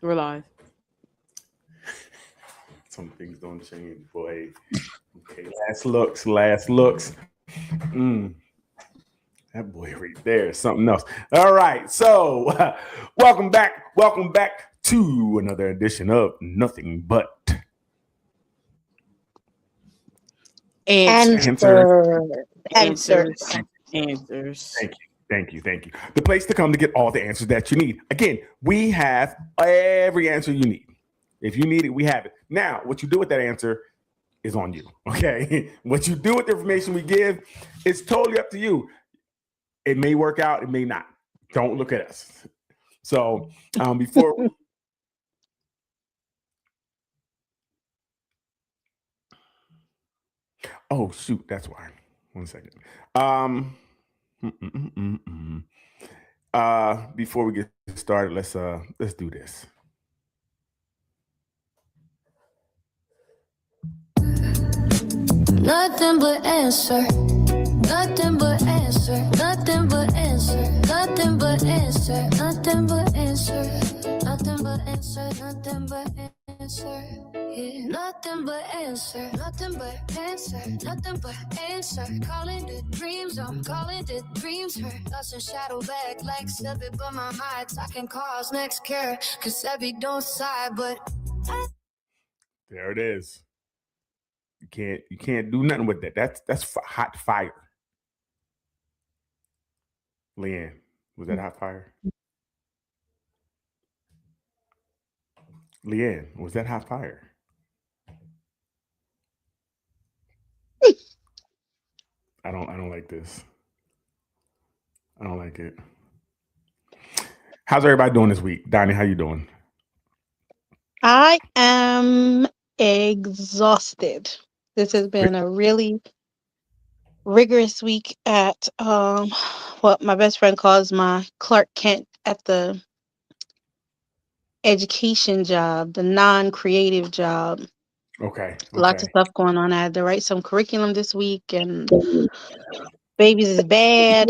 We're live. Some things don't change, boy. Okay, last looks. Mm, that boy right there is something else. All right, so welcome back to another edition of Nothing But Answer, Answers. Answer. Answer. answers, answers. Thank you. The place to come to get all the answers that you need. Again, we have every answer you need. If you need it, we have it. Now, what you do with that answer is on you. Okay. What you do with the information we give is totally up to you. It may work out, it may not. Don't look at us. So before oh shoot, that's why. 1 second. Mm, mm, mm, mm, mm. Before we get started, let's do this. Nothing but answer. Nothing but answer. Nothing but answer. Nothing but answer. Nothing but answer. Nothing but answer. Nothing but answer. Yeah. Nothing but answer. Nothing but answer. Nothing but answer. Calling the dreams. I'm calling the dreams. Her thoughts and shadow back like seven, but my mind talking cause next care. Cause every don't side, but There it is. You can't do nothing with that. That's hot fire. Leanne, was that hot fire? Leanne, was that hot fire? I don't like this. I don't like it. How's everybody doing this week? Donnie, how you doing? I am exhausted. This has been a really rigorous week at what my best friend calls my Clark Kent at the education job, the non-creative job. Okay. Lots of stuff going on. I had to write some curriculum this week, and babies is bad.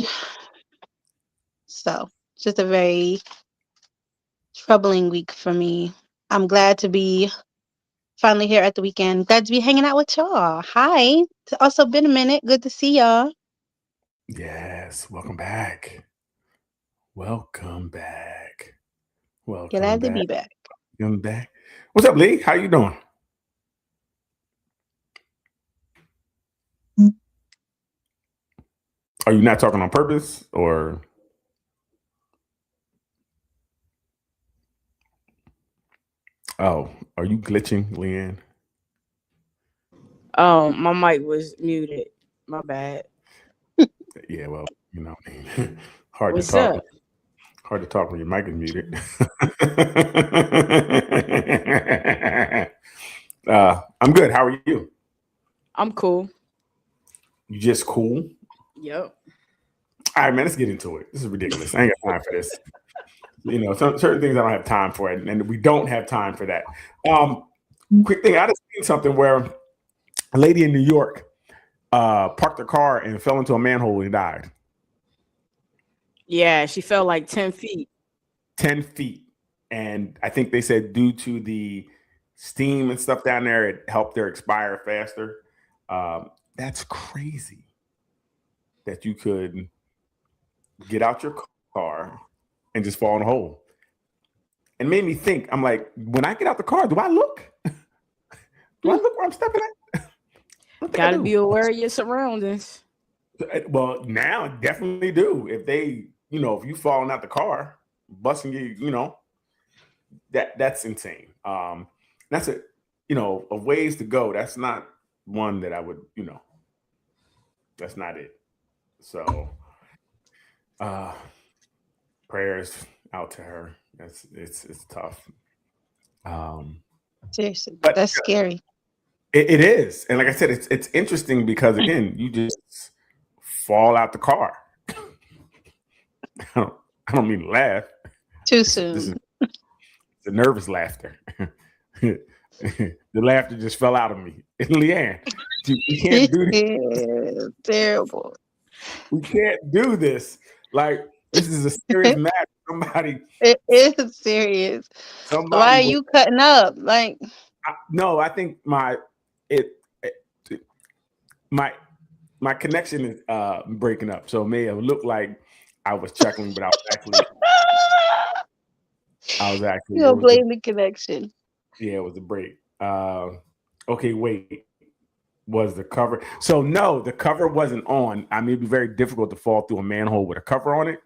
So just a very troubling week for me. I'm glad to be finally here at the weekend. Glad to be hanging out with y'all. Hi. It's also been a minute. Good to see y'all. Yes. Welcome back. Welcome back. Welcome Glad to back. be back. Welcome back. What's up, Lee? How you doing? Are you not talking on purpose or oh, are you glitching, Leanne? Oh, my mic was muted. My bad. Yeah, well, hard to What's talk. up? Hard to talk when your mic is muted. I'm good. How are you? I'm cool. You just cool? Yep. All right, man, let's get into it. This is ridiculous. I ain't got time for this. Certain things I don't have time for, and we don't have time for that. Quick thing, I just seen something where a lady in New York parked her car and fell into a manhole and died. Yeah, she fell like 10 feet. 10 feet. And I think they said due to the steam and stuff down there, it helped her expire faster. That's crazy that you could get out your car and just fall in a hole. And made me think, I'm like, when I get out the car, do I look? Do I look where I'm stepping at? Gotta be aware of your surroundings. Well, now I definitely do. If if you falling out the car, busting you, that's insane. That's of ways to go. That's not one that I would, that's not it. So, prayers out to her. It's tough. Seriously. But That's scary. it is, and like I said, it's interesting because again, you just fall out the car. I don't mean to laugh. Too This soon. is the nervous laughter. The laughter just fell out of me. And Leanne, we can't do this. Terrible. We can't do this. Like, this is a serious matter. somebody, It is serious. Why somebody are was, you cutting up? Like, no, I think it my connection is breaking up. So it may have looked like I was chuckling, but I was actually you it gonna was the blame the connection. yeah, it was the break. Okay, wait. Was the cover? So no, the cover wasn't on. I mean, it'd be very difficult to fall through a manhole with a cover on it.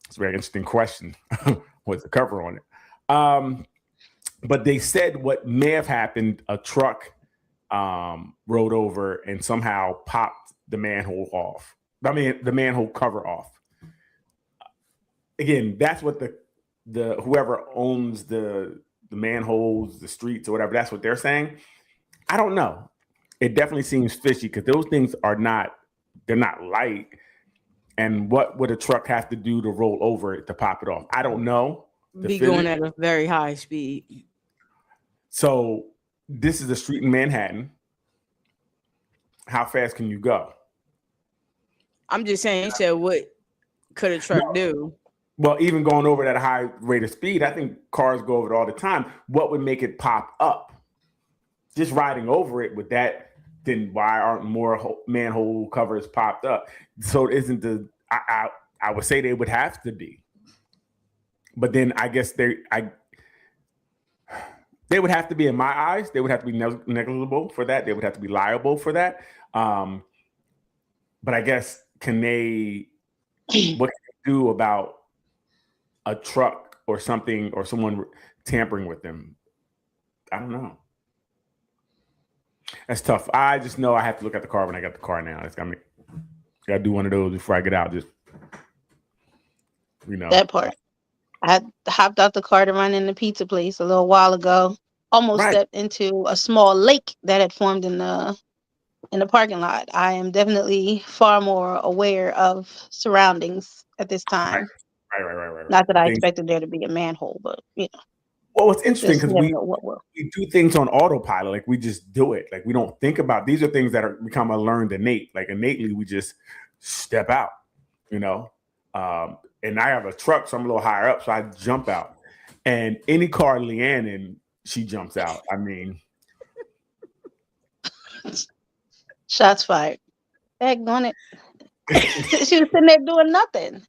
It's a very interesting question. Was the cover on it? But they said what may have happened: a truck rode over and somehow popped the manhole off. I mean, the manhole cover off. Again, that's what the whoever owns the manholes, the streets, or whatever. That's what they're saying. I don't know. It definitely seems fishy because those things they're not light. And what would a truck have to do to roll over it to pop it off? I don't know. Be going at a very high speed. So this is a street in Manhattan. How fast can you go? I'm just saying, you said what could a truck do? Well, even going over at a high rate of speed, I think cars go over it all the time. What would make it pop up? Just riding over it with that, then why aren't more manhole covers popped up? So isn't I would say they would have to be, but then I guess they would have to be, in my eyes, they would have to be negligible for that. They would have to be liable for that. But I guess what can they do about a truck or something or someone tampering with them? I don't know. That's tough. I just know I have to look at the car when I got the car now. It's got me. Got to do one of those before I get out. Just that part. I hopped out the car to run in the pizza place a little while ago. Almost stepped into a small lake that had formed in the parking lot. I am definitely far more aware of surroundings at this time. Right. Not that I expected there to be a manhole, but Well, it's interesting because we do things on autopilot. Like we just do it. Like we don't think about. These are things that are become a learned innate. Like innately, we just step out. And I have a truck, so I'm a little higher up, so I jump out. And any car Leanne in, she jumps out. I mean, shots fired. Heck on it. She was sitting there doing nothing.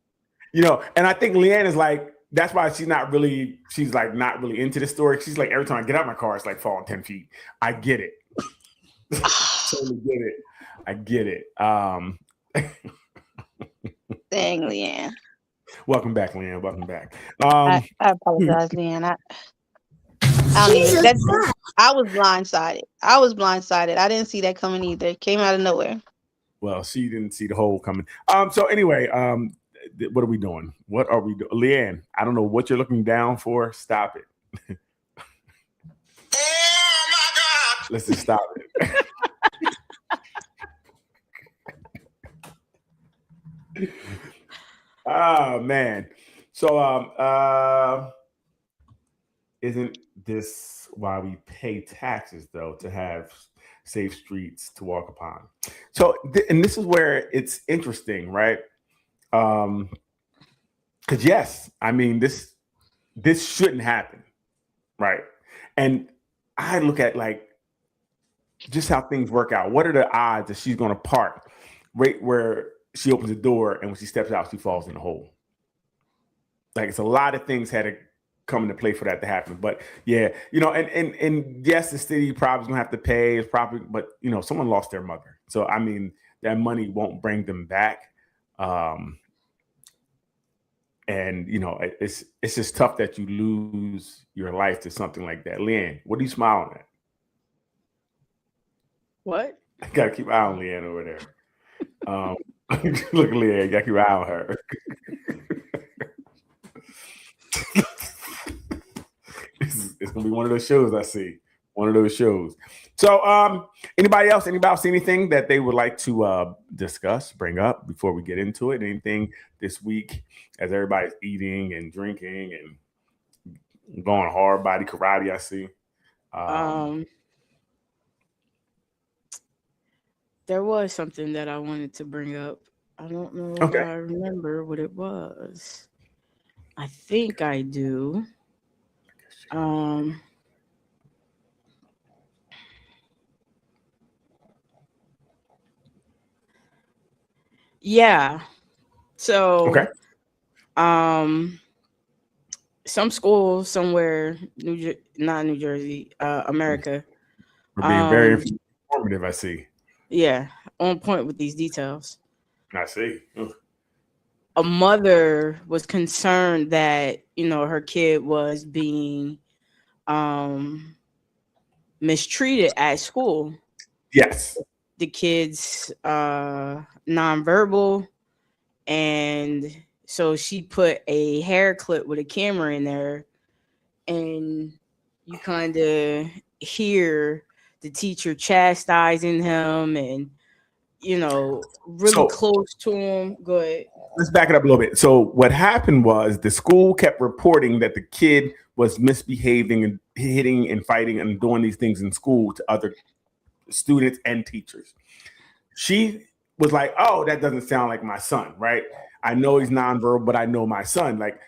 And I think Leanne is like. That's why she's not really into the story. She's like, every time I get out of my car, it's like falling 10 feet. I get it. Totally get it. I get it. Dang, Leanne. Welcome back, Leanne. Welcome back. I apologize, Leanne. I was blindsided. I didn't see that coming either. It came out of nowhere. Well, she didn't see the hole coming. So anyway, what are we doing? What are we doing? Leanne, I don't know what you're looking down for. Stop it. Oh my God. Let's just stop it. Oh man. So isn't this why we pay taxes though, to have safe streets to walk upon? So and this is where it's interesting, right? Because yes, I mean this shouldn't happen, right? And I look at like just how things work out. What are the odds that she's going to park right where she opens the door, and when she steps out, she falls in the hole? Like it's a lot of things had to come into play for that to happen. But yeah, and yes, the city probably gonna have to pay. It's probably, but someone lost their mother, so I mean that money won't bring them back. And it's just tough that you lose your life to something like that. Leanne, what are you smiling at? What? I gotta keep an eye on Leanne over there. Look, Leanne, you gotta keep an eye on her. It's gonna be one of those shows I see. One of those shows. So, anybody else see anything that they would like to discuss, bring up before we get into it? Anything this week as everybody's eating and drinking and going hard body karate? I see. There was something that I wanted to bring up. I don't know if I remember what it was. I think I do. Yeah. So Okay. some school somewhere, not New Jersey, America. We're being very informative, I see. Yeah, on point with these details. I see. Ugh. A mother was concerned that, her kid was being mistreated at school. Yes. The kid's nonverbal, and so she put a hair clip with a camera in there, and you kind of hear the teacher chastising him and really So- close to him. Go ahead. Let's back it up a little bit. So what happened was the school kept reporting that the kid was misbehaving and hitting and fighting and doing these things in school to other students and teachers. She was like, "Oh, that doesn't sound like my son, right? I know he's nonverbal, but I know my son. Like,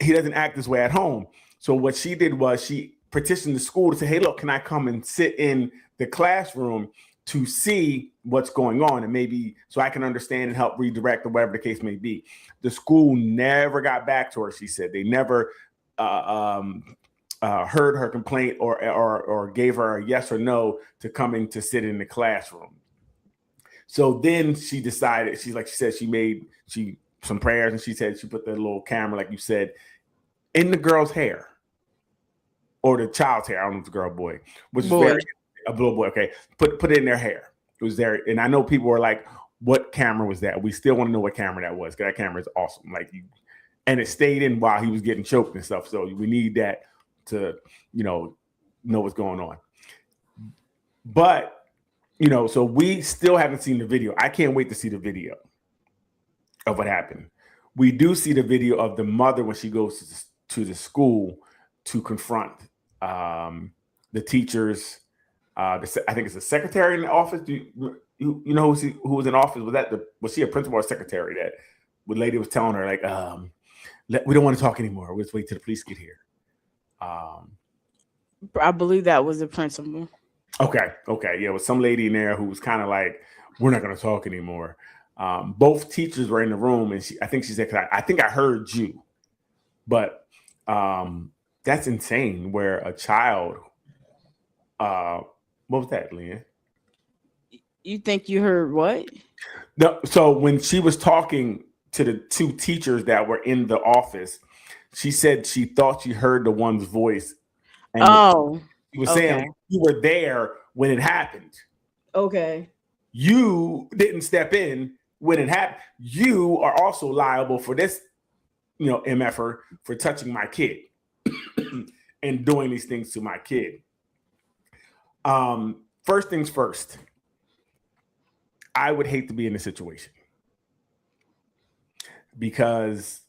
he doesn't act this way at home." So what she did was she petitioned the school to say, "Hey, look, can I come and sit in the classroom to see what's going on, and maybe so I can understand and help redirect or whatever the case may be." The school never got back to her. She said they never heard her complaint or gave her a yes or no to coming to sit in the classroom. So then she decided, she said she made some prayers, and she said she put the little camera, like you said, in the girl's hair or the child's hair. I don't know if it's a girl or boy, which is very a little boy. Okay, put it in their hair. It was there, and I know people were like, "What camera was that?" We still want to know what camera that was, because that camera is awesome. And it stayed in while he was getting choked and stuff. So we need that to know what's going on. But so we still haven't seen the video. I can't wait to see the video of what happened. We do see the video of the mother when she goes to the school to confront the teachers. I think it's the secretary in the office. Do you know who was in office? Was she a principal or a secretary? That the lady was telling her, like, we don't want to talk anymore. Let's wait till the police get here. I believe that was the principal. Okay. Yeah, it was some lady in there who was kind of like, "We're not going to talk anymore." Both teachers were in the room, and I think she said, "I think I heard you," but that's insane. Where a child, what was that, Lynn? You think you heard what? No. So when she was talking to the two teachers that were in the office, she said she thought she heard the one's voice. And he was saying, like, you were there when it happened. Okay. You didn't step in when it happened. You are also liable for this, MFer for touching my kid and doing these things to my kid. First things first, I would hate to be in this situation because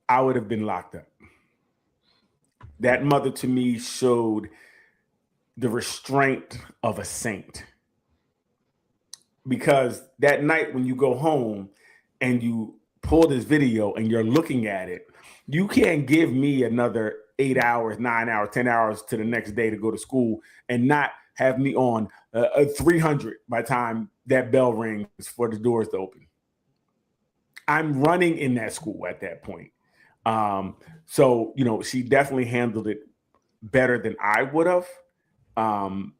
I would have been locked up. That mother to me showed the restraint of a saint. Because that night when you go home and you pull this video and you're looking at it, you can't give me another 8 hours, 9 hours, 10 hours to the next day to go to school and not have me on 300 by the time that bell rings for the doors to open. I'm running in that school at that point. So, she definitely handled it better than I would have,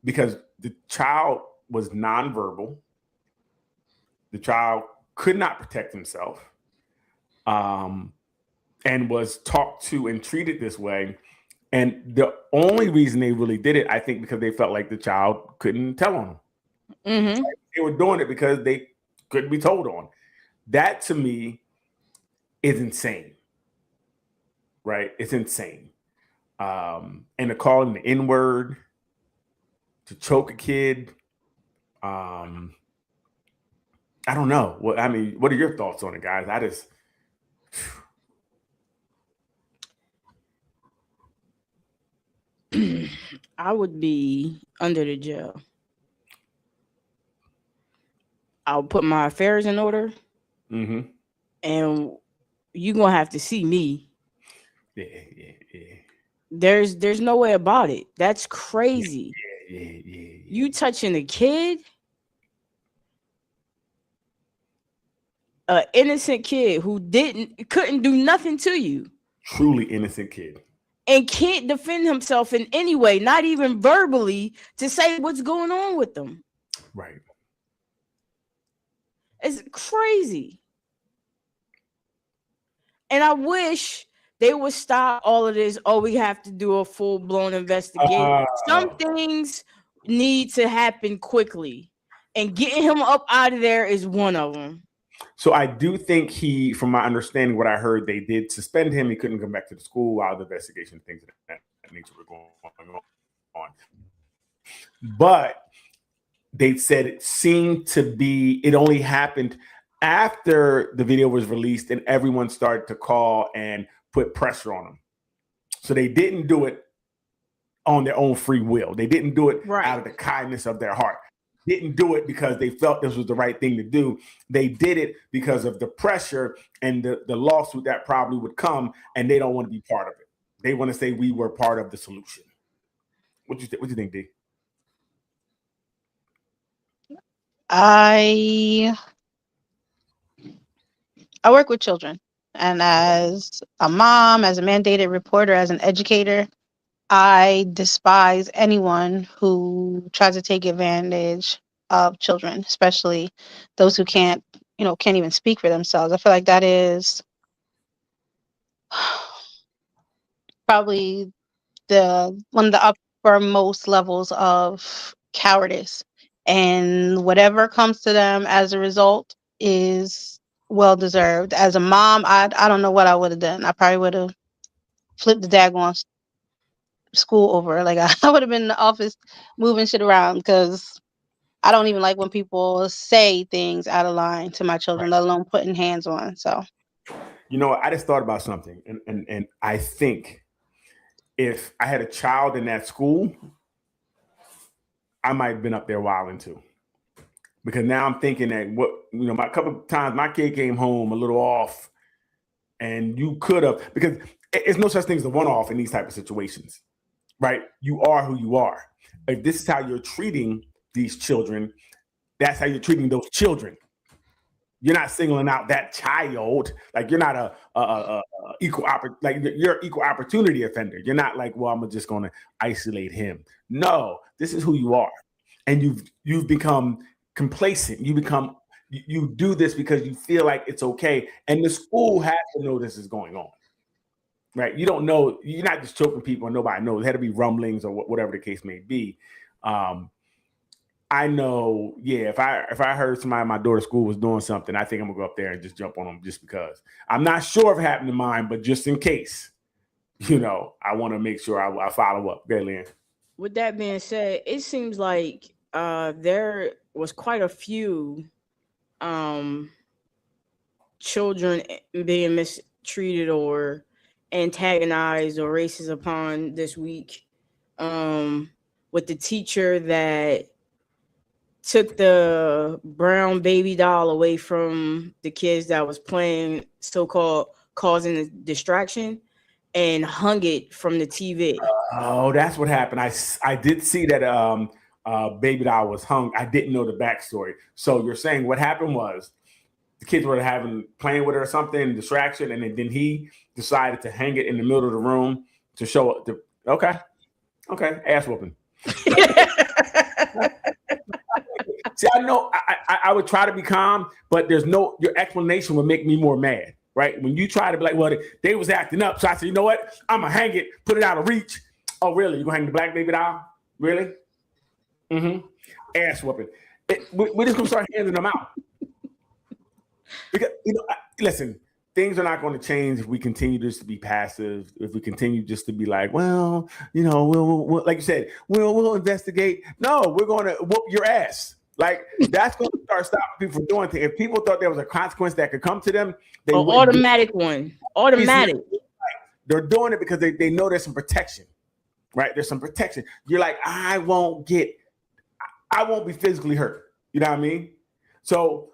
because the child was nonverbal. The child could not protect himself, and was talked to and treated this way. And the only reason they really did it, I think, because they felt like the child couldn't tell on them. Mm-hmm. They were doing it because they couldn't be told on. That to me is insane. Right? It's insane. And to call him the N-word, to choke a kid, I don't know. What are your thoughts on it, guys? I would be under the jail. I'll put my affairs in order. Mm-hmm. And you're gonna have to see me. Yeah. There's no way about it. That's crazy. Yeah. You touching a kid, an innocent kid who couldn't do nothing to you Truly innocent kid. and can't defend himself in any way, not even verbally, to say what's going on with them. Right. It's crazy. And I wish they would stop all of this. Oh, we have to do a full-blown investigation. Some things need to happen quickly. And getting him up out of there is one of them. So I do think from my understanding, what I heard, they did suspend him. He couldn't come back to the school while the investigation, things of that nature were going on. But they said it seemed to be, it only happened after the video was released and everyone started to call and put pressure on him. So they didn't do it on their own free will. They didn't do it out of the kindness of their heart. Didn't do it because they felt this was the right thing to do. They did it because of the pressure and the lawsuit that probably would come, and they don't want to be part of it. They want to say we were part of the solution. What do you think, D? I work with children, and as a mom, as a mandated reporter, as an educator, I despise anyone who tries to take advantage of children, especially those who can't even speak for themselves. I feel like that is probably one of the uppermost levels of cowardice, and whatever comes to them as a result is well deserved. As a mom, I don't know what I would have done. I probably would have flipped the daggone school over. Like I would have been in the office moving shit around, because I don't even like when people say things out of line to my children, let alone putting hands on. So, I just thought about something, and I think if I had a child in that school, I might have been up there wilding too. Because now I'm thinking that a couple of times my kid came home a little off, and you could have, because it's no such thing as a one-off in these type of situations, right? You are who you are. If this is how you're treating these children, that's how you're treating those children. You're not singling out that child. Like, you're not a equal like you're an equal opportunity offender. You're not like, well, I'm just going to isolate him. No, this is who you are, and you've become complacent. You do this because you feel like it's okay, and the school has to know this is going on, right? You don't know. You're not just choking people and nobody knows. There had to be rumblings or whatever the case may be. I know, if I heard somebody at my daughter's school was doing something, I think I'm gonna go up there and just jump on them, just because. I'm not sure if it happened to mine, but just in case, I want to make sure I follow up. Go ahead, Lynn. With that being said, it seems like there was quite a few children being mistreated or antagonized or racist upon this week, with the teacher that took the brown baby doll away from the kids that was playing, so-called causing a distraction, and hung it from the TV. Oh, that's what happened. I did see that baby doll was hung. I didn't know the backstory. So you're saying what happened was the kids were playing with her or something, distraction, and then he decided to hang it in the middle of the room to show up. Okay, ass whooping. See, I know I would try to be calm, but your explanation would make me more mad, right? When you try to be like, well, they was acting up. So I said, you know what? I'm going to hang it, put it out of reach. Oh, really? You going to hang the black baby doll? Really? Mm-hmm. Ass whooping. We're just going to start handing them out. Because, listen, things are not going to change if we continue just to be passive, if we continue just to be like, well, we'll like you said, we'll investigate. No, we're going to whoop your ass. Like, that's going to start stopping people from doing things. If people thought there was a consequence that could come to them, they would. Automatic one. Automatic. They're doing it because they know there's some protection, right? There's some protection. You're like, I won't be physically hurt. You know what I mean? So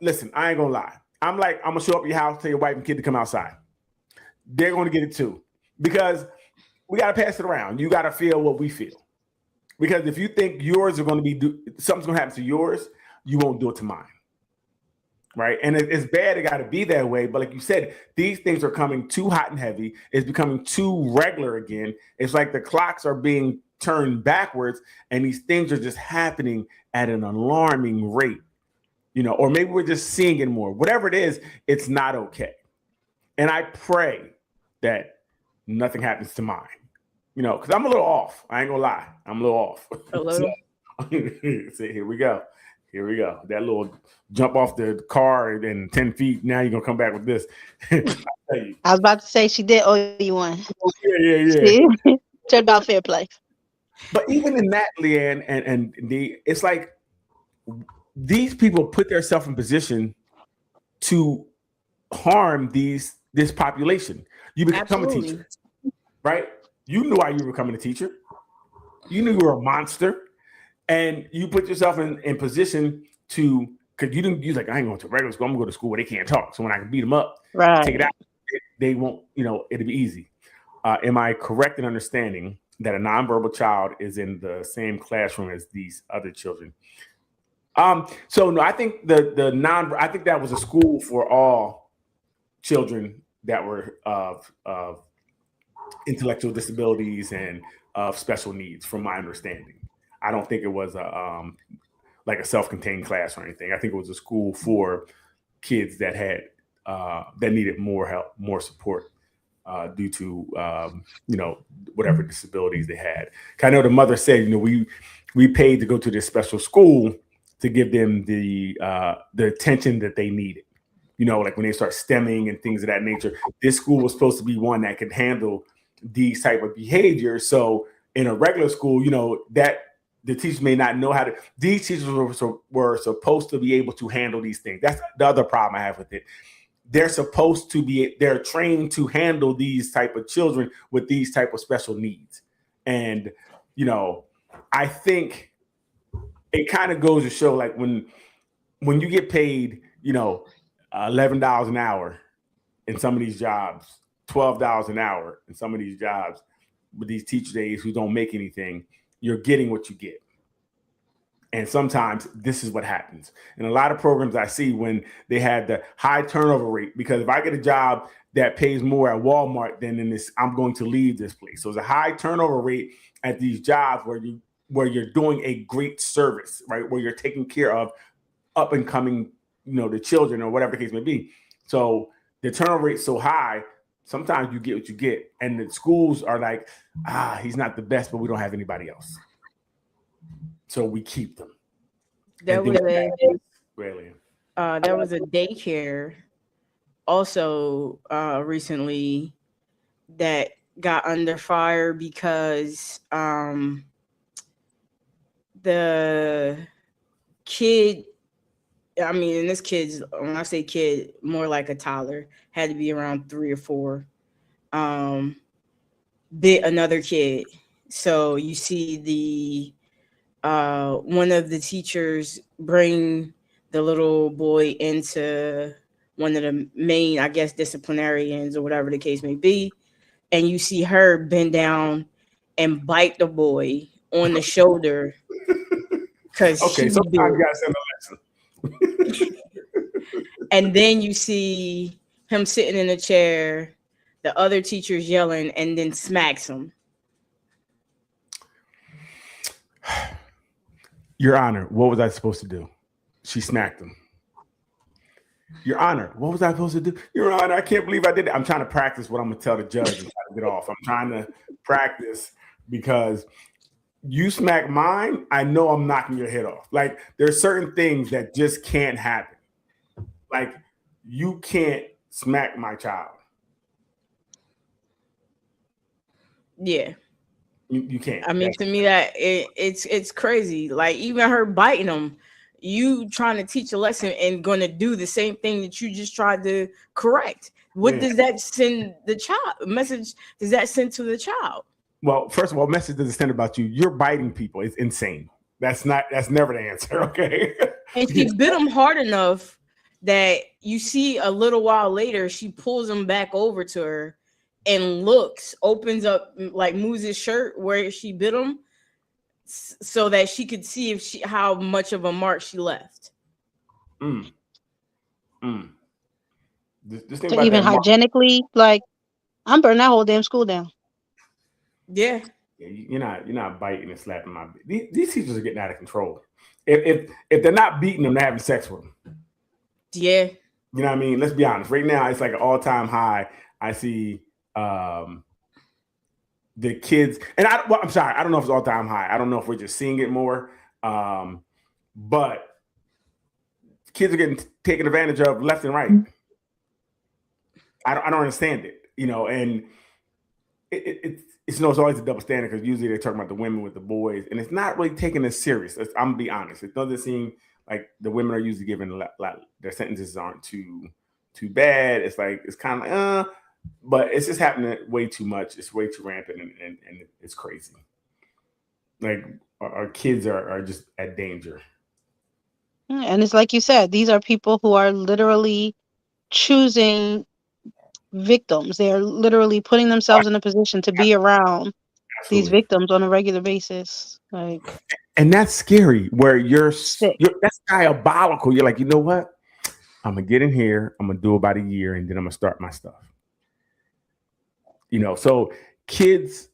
listen, I ain't gonna lie. I'm like, I'm gonna show up at your house, tell your wife and kid to come outside. They're gonna get it too. Because we gotta pass it around. You gotta feel what we feel. Because if you think yours are gonna be something's gonna happen to yours, you won't do it to mine. Right. And it's bad. It got to be that way. But like you said, these things are coming too hot and heavy. It's becoming too regular again. It's like the clocks are being turned backwards and these things are just happening at an alarming rate, or maybe we're just seeing it more. Whatever it is, it's not okay. And I pray that nothing happens to mine, because I'm a little off. I ain't gonna lie. I'm a little off. A little. So, here we go. Here we go. That little jump off the car and 10 feet. Now you're going to come back with this. I was about to say she did owe you one. Yeah. Turned out fair play. But even in that, Leanne, and it's like these people put themselves in position to harm this population. You become a teacher, right? You knew why you were becoming a teacher. You knew you were a monster. And you put yourself in position to, because you didn't use like, I ain't going to regular school. I'm going to go to school where they can't talk. So when I can beat them up, take it out, they won't, it'll be easy. Am I correct in understanding that a nonverbal child is in the same classroom as these other children? So no, I think I think that was a school for all children that were of intellectual disabilities and of special needs, from my understanding. I don't think it was like a self-contained class or anything. I think it was a school for kids that had that needed more help, more support due to whatever disabilities they had. I know the mother said, we paid to go to this special school to give them the attention that they needed. Like when they start stemming and things of that nature. This school was supposed to be one that could handle these type of behaviors. So in a regular school, that the teachers may not know how to. These teachers were supposed to be able to handle these things. That's the other problem I have with it. They're trained to handle these type of children with these type of special needs. And, I think it kind of goes to show, like when you get paid, $11 an hour in some of these jobs, $12 an hour in some of these jobs with these teacher days who don't make anything, you're getting what you get. And sometimes this is what happens. In a lot of programs I see when they had the high turnover rate, because if I get a job that pays more at Walmart than in this, I'm going to leave this place. So there's a high turnover rate at these jobs where you're doing a great service, right? Where you're taking care of up and coming, the children or whatever the case may be. So the turnover rate is so high, sometimes you get what you get. And the schools are like, he's not the best, but we don't have anybody else. So we keep them. There was a daycare also recently that got under fire because the kid, and this kid's, when I say kid, more like a toddler, had to be around 3 or 4, bit another kid. So you see the one of the teachers bring the little boy into one of the main, I guess, disciplinarians or whatever the case may be. And you see her bend down and bite the boy on the shoulder. Because sometimes you gotta send a lesson. And then you see him sitting in a chair, the other teacher's yelling, and then smacks him. Your Honor, what was I supposed to do? She smacked him. Your Honor, what was I supposed to do? Your Honor, I can't believe I did it. I'm trying to practice what I'm going to tell the judge and try to get off. I'm trying to practice because you smack mine, I know I'm knocking your head off. Like, there's certain things that just can't happen. Like, you can't smack my child. Yeah. You can't. To me, that it's crazy. Like, even her biting him, you trying to teach a lesson and going to do the same thing that you just tried to correct. What does that send the child? Message does that send to the child? Well, first of all, message doesn't send about you. You're biting people. It's insane. That's never the answer. Okay. And she bit him hard enough that you see a little while later, she pulls him back over to her and looks, opens up, like moves his shirt where she bit him, so that she could see if how much of a mark she left. Mm. This thing So about even that mark, hygienically, like I'm burning that whole damn school down. Yeah. you're not biting and slapping my. These teachers are getting out of control. If they're not beating them, they're having sex with them. Yeah. You know what I mean? Let's be honest. Right now, it's like an all-time high. I see the kids, and I'm sorry, I don't know if it's all-time high. I don't know if we're just seeing it more, but kids are getting taken advantage of left and right. I don't understand it, and it's always a double standard, because usually they're talking about the women with the boys, and it's not really taken as serious. I'm gonna be honest. It doesn't seem like the women are usually given their sentences aren't too bad. It's like it's kind of like but it's just happening way too much. It's way too rampant, and it's crazy. Like our kids are just at danger. And it's like you said, these are people who are literally choosing victims. They are literally putting themselves in a position to be around these Absolutely. victims on a regular basis. Like, and that's scary, where you're sick. that's diabolical. You're like, you know what? I'm gonna get in here. I'm gonna do about a year, and then I'm gonna start my stuff. So kids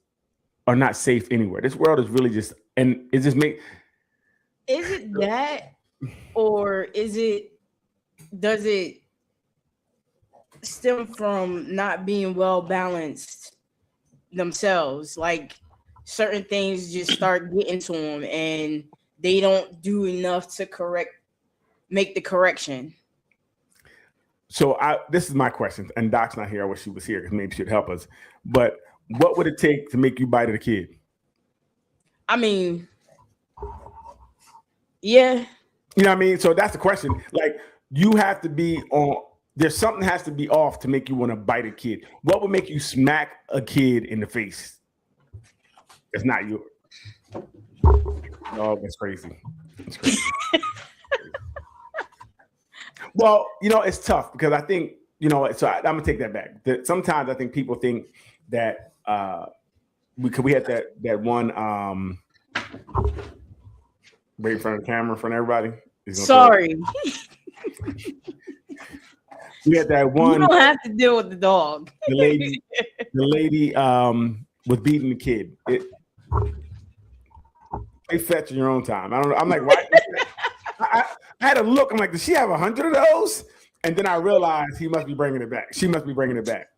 are not safe anywhere. This world is really just, and it just make. Is it that, or does it stem from not being well balanced themselves? Like certain things just start getting to them, and they don't do enough to make the correction. So this is my question, and Doc's not here. I wish she was here, because maybe she'd help us. But what would it take to make you bite at a kid? I mean, yeah. You know what I mean? So that's the question. Like, you have to be on. There's something has to be off to make you want to bite a kid. What would make you smack a kid in the face? It's not you. Oh, that's crazy. It's crazy. Well, it's tough, because I think, so I'm gonna take that back. Sometimes I think people think that we had that one right in front of the camera, in front of everybody. Sorry. We had that one. You don't have to deal with the dog. The lady was beating the kid. They fetch in your own time. I don't know. I'm like, why? I had a look. I'm like, does she have 100 of those? And then I realized he must be bringing it back. She must be bringing it back.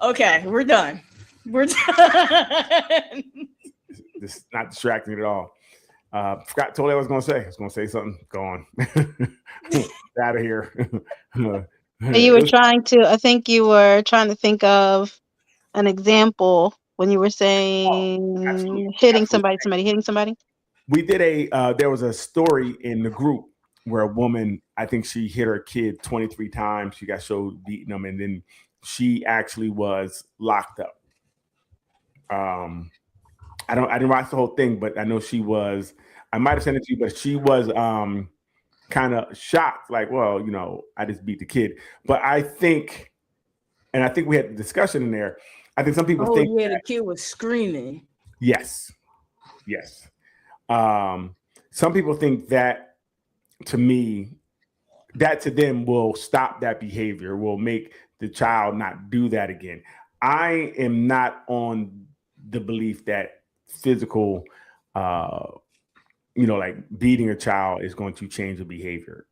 Okay, we're done. We're done. This is not distracting at all. Forgot totally what I was going to say. I was going to say something. Go on. Out of here. You were trying to, I think you were trying to think of an example when you were saying hitting somebody hitting somebody. We did there was a story in the group where a woman, I think she hit her kid 23 times. She got showed beating them, and then she actually was locked up. I didn't watch the whole thing, but I know she was. I might have sent it to you, but she was kind of shocked, like, well, I just beat the kid. But I think we had the discussion in there. I think some people think the kid was screaming. Yes. Some people think that, to me, that to them will stop that behavior, will make the child not do that again. I am not on the belief that physical, like beating a child is going to change the behavior.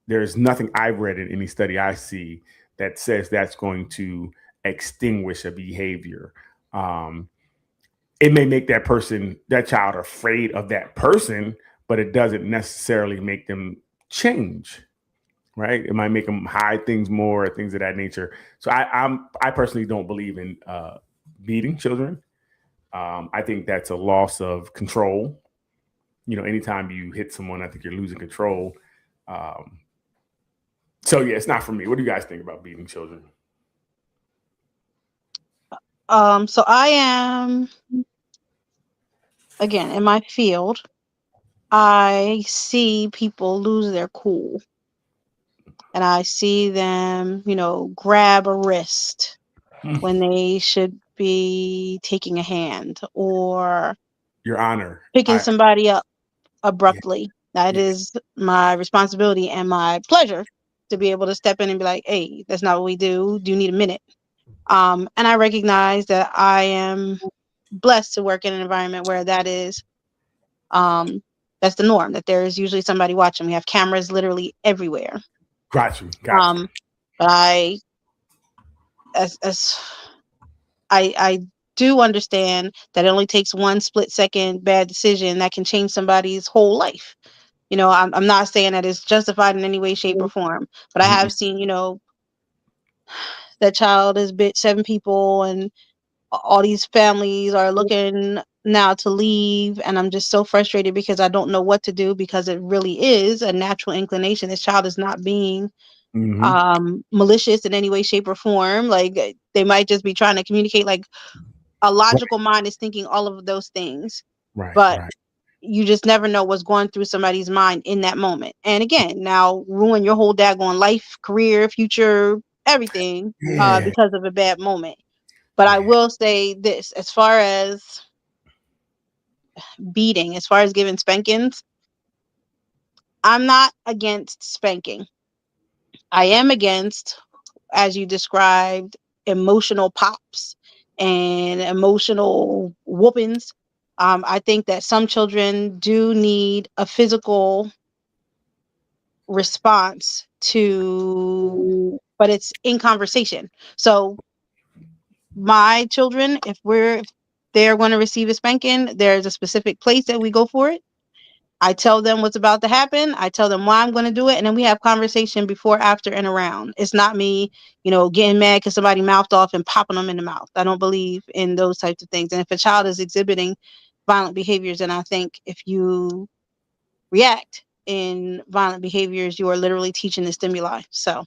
There's nothing I've read in any study I see that says that's going to extinguish a behavior. It may make that child afraid of that person, but it doesn't necessarily make them change, right? It might make them hide things more, things of that nature. So I personally don't believe in beating children. I think that's a loss of control. Anytime you hit someone, I think you're losing control. So yeah, it's not for me. What do you guys think about beating children? So I am, again, in my field, I see people lose their cool, and I see them, grab a wrist when they should be taking a hand or Your Honor, picking somebody up yeah, abruptly. That yeah. is my responsibility and my pleasure to be able to step in and be like, hey, that's not what we do. Do you need a minute? And I recognize that I am blessed to work in an environment where that's the norm, that there is usually somebody watching. We have cameras literally everywhere. Got you. But as I do understand that it only takes one split second bad decision that can change somebody's whole life. I'm not saying that it's justified in any way, shape, or form, but I have seen, that child has bit 7 people, and all these families are looking now to leave, and I'm just so frustrated because I don't know what to do, because it really is a natural inclination. This child is not being malicious in any way, shape, or form. Like, they might just be trying to communicate. Like, a logical mind is thinking all of those things, but you just never know what's going through somebody's mind in that moment. And again, now ruin your whole daggone life, career, future, everything, because of a bad moment. But I will say this, as far as beating, as far as giving spankings, I'm not against spanking. I am against, as you described, emotional pops and emotional whoopings. I think that some children do need a physical response but it's in conversation. So my children, if they're going to receive a spanking, there's a specific place that we go for it. I tell them what's about to happen. I tell them why I'm going to do it. And then we have conversation before, after, and around. It's not me, getting mad because somebody mouthed off and popping them in the mouth. I don't believe in those types of things. And if a child is exhibiting violent behaviors, then I think if you react in violent behaviors, you are literally teaching the stimuli. So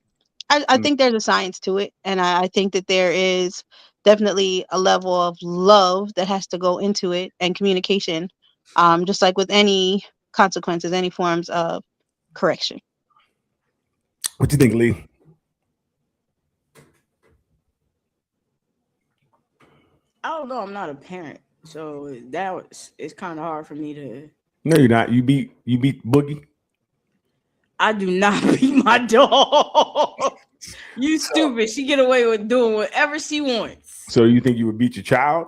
I think there's a science to it. And I think that there is definitely a level of love that has to go into it, and communication, just like with any consequences, any forms of correction. What you think, Lee? I don't know. I'm not a parent, so it's kind of hard for me to. No, you're not. You beat Boogie. I do not beat my dog. You stupid. She get away with doing whatever she wants. So you think you would beat your child?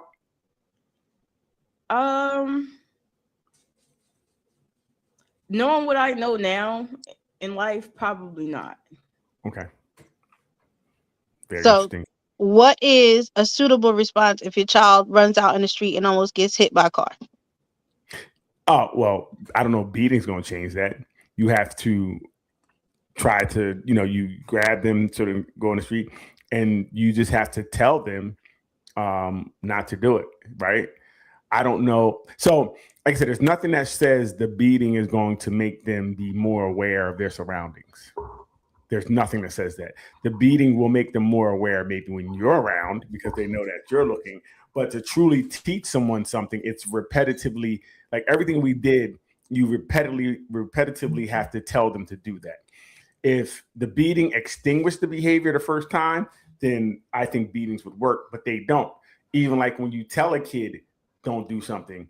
Knowing what I know now in life, probably not. Okay. Very So interesting. what is a suitable response if your child runs out in the street and almost gets hit by a car? Oh, well, I don't know. Beating's going to change that. You have to try to, you grab them sort of go on the street, and you just have to tell them not to do it, right? I don't know. So, like I said, there's nothing that says the beating is going to make them be more aware of their surroundings. There's nothing that says that. The beating will make them more aware maybe when you're around, because they know that you're looking. But to truly teach someone something, it's repetitively, like everything we did, you repetitively have to tell them to do that. If the beating extinguished the behavior the first time, then I think beatings would work, but they don't. Even like when you tell a kid, don't do something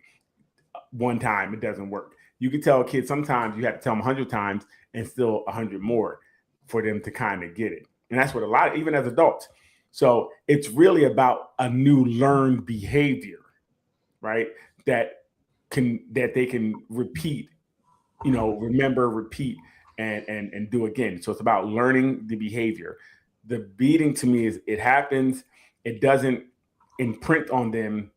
one time, it doesn't work. You can tell a kid sometimes you have to tell them 100 times and still 100 more for them to kind of get it. And that's what even as adults. So it's really about a new learned behavior, right? That they can repeat, remember, repeat, and do again. So it's about learning the behavior. The beating to me is it happens. It doesn't imprint on them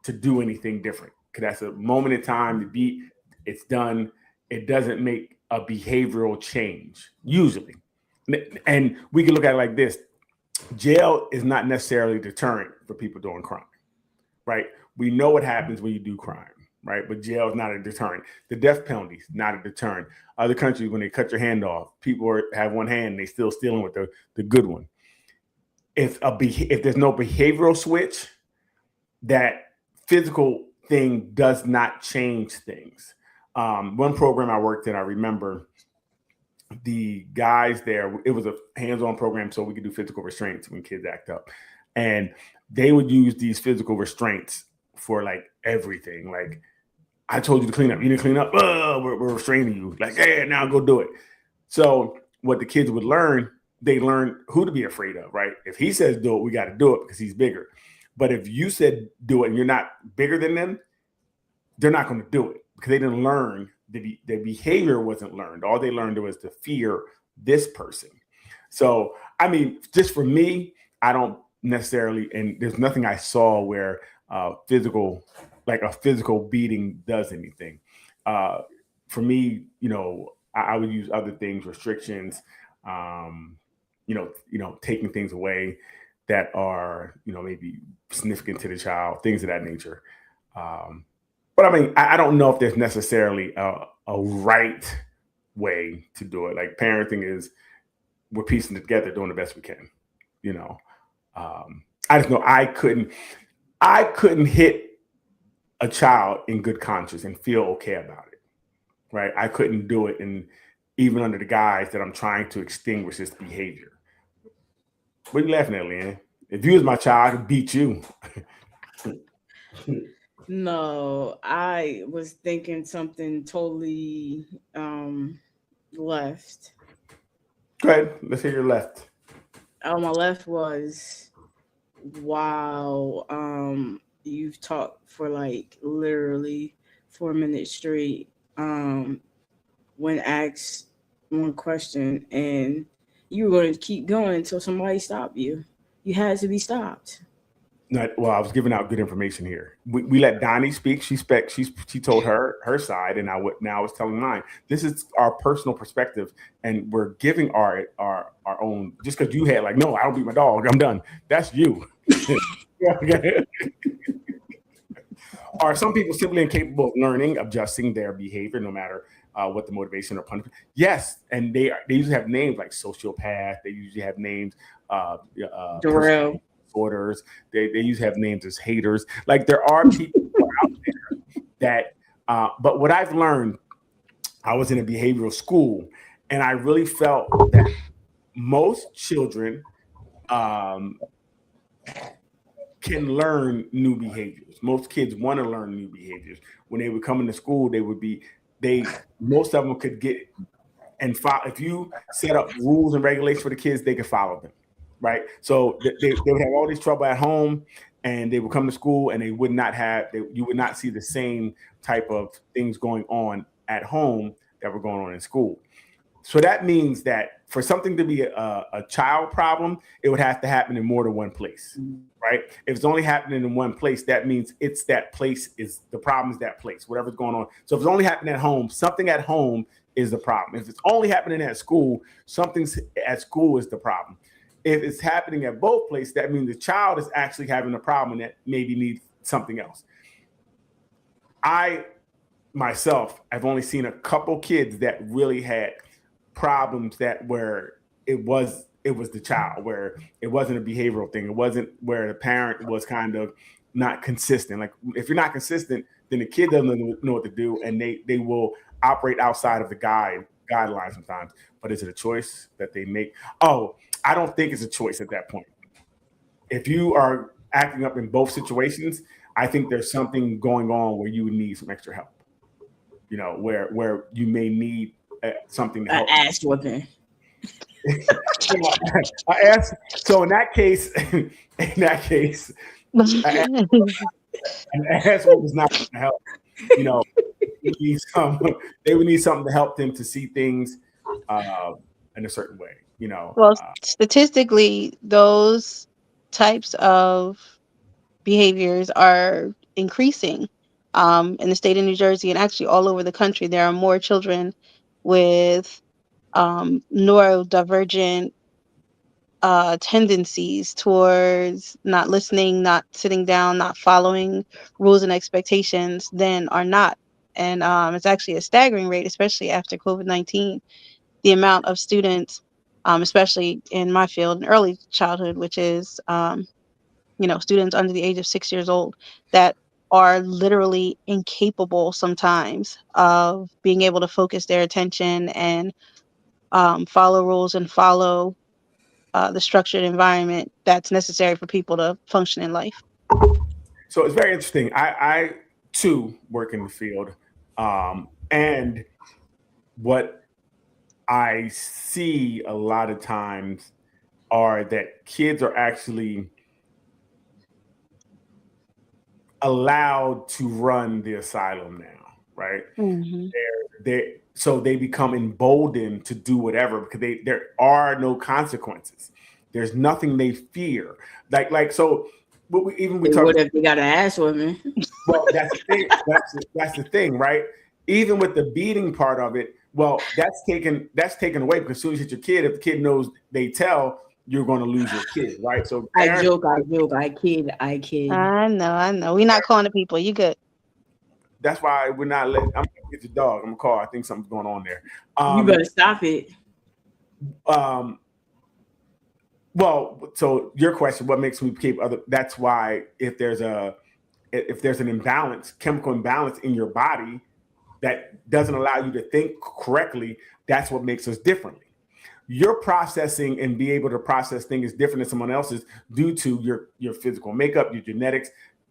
to do anything different, because that's a moment in time. The beat, it's done. It doesn't make a behavioral change usually. And we can look at it like this. Jail is not necessarily deterrent for people doing crime, right? We know what happens when you do crime, right? But jail is not a deterrent. The death penalty is not a deterrent. Other countries, when they cut your hand off, people have one hand, they still stealing with the good one. If there's no behavioral switch, that physical thing does not change things. one program I worked in, I remember the guys there, it was a hands-on program so we could do physical restraints when kids act up. And they would use these physical restraints for like everything. Like, I told you to clean up. You didn't clean up. We're restraining you. Like, yeah, now go do it. So what the kids would learn, they learn who to be afraid of, right? If he says do it, we got to do it because he's bigger. But if you said do it and you're not bigger than them, they're not going to do it because they didn't learn. The behavior wasn't learned. All they learned was to fear this person. So, I mean, just for me, I don't necessarily, and there's nothing I saw where physical beating does anything. For me, I would use other things, restrictions, taking things away that are, maybe significant to the child, things of that nature. But I mean, I don't know if there's necessarily a right way to do it. Like, parenting is, we're piecing it together, doing the best we can. I just know I couldn't hit a child in good conscience and feel okay about it. Right? I couldn't do it, and even under the guise that I'm trying to extinguish this behavior. What are you laughing at, Leanne? If you was my child, I could beat you. No, I was thinking something totally left. Go ahead. Let's hear your left. Oh, my left was, wow, you've talked for like literally 4 minutes straight. When asked one question and you were going to keep going until somebody stopped you. You had to be stopped. Well, I was giving out good information here. We let Donnie speak. She told her side, and I was telling mine. This is our personal perspective, and we're giving our own. Just because you had like, no, I don't beat my dog, I'm done. That's you. Are some people simply incapable of learning, adjusting their behavior, no matter what the motivation or punishment? Yes, and they usually have names like sociopath. They usually have names. Darrell. Disorders. They usually have names as haters. Like, there are people out there that. But what I've learned, I was in a behavioral school, and I really felt that most children can learn new behaviors. Most kids want to learn new behaviors. When they would come into school, most of them could get and follow. If you set up rules and regulations for the kids, they could follow them, right? So they would have all this trouble at home, and they would come to school, and you would not see the same type of things going on at home that were going on in school. So that means that for something to be a child problem, it would have to happen in more than one place, right? If it's only happening in one place, that means it's that place is the problem, is that place, whatever's going on. So if it's only happening at home, something at home is the problem. If it's only happening at school, something at school is the problem. If it's happening at both places, that means the child is actually having a problem that maybe needs something else. I myself have only seen a couple kids that really had problems where it was the child, where it wasn't a behavioral thing. It wasn't where the parent was kind of not consistent. Like, if you're not consistent, then the kid doesn't know what to do, and they will operate outside of the guidelines sometimes. But is it a choice that they make? Oh, I don't think it's a choice at that point. If you are acting up in both situations, I think there's something going on where you would need some extra help. Where you may need something to help. Ass whipping. I asked. So in that case, an ass whip is not going to help. They would need something to help them to see things in a certain way. Well, statistically, those types of behaviors are increasing. In the state of New Jersey, and actually all over the country, there are more children with neurodivergent tendencies towards not listening, not sitting down, not following rules and expectations than are not. And it's actually a staggering rate, especially after COVID-19. The amount of students, especially in my field, in early childhood, which is students under the age of 6 years old, that are literally incapable sometimes of being able to focus their attention and follow rules and follow the structured environment that's necessary for people to function in life. So it's very interesting. I too work in the field, and what I see a lot of times are that kids are actually allowed to run the asylum now, right? Mm-hmm. So they become emboldened to do whatever because there are no consequences. There's nothing they fear. So. But we what if they got an ass woman? Well, that's the thing. That's the thing, right? Even with the beating part of it, well, that's taken away because as soon as you hit your kid, if the kid knows they tell, you're going to lose your kid, right? So I joke, I kid. I know. We're not calling the people. You good? That's why we're not letting. I'm gonna get the dog. I'm gonna call. I think something's going on there. You better stop it. Well, so your question, what makes me keep other? That's why if there's an imbalance, chemical imbalance in your body that doesn't allow you to think correctly, that's what makes us differently. Your processing and be able to process things different than someone else's due to your physical makeup, your genetics,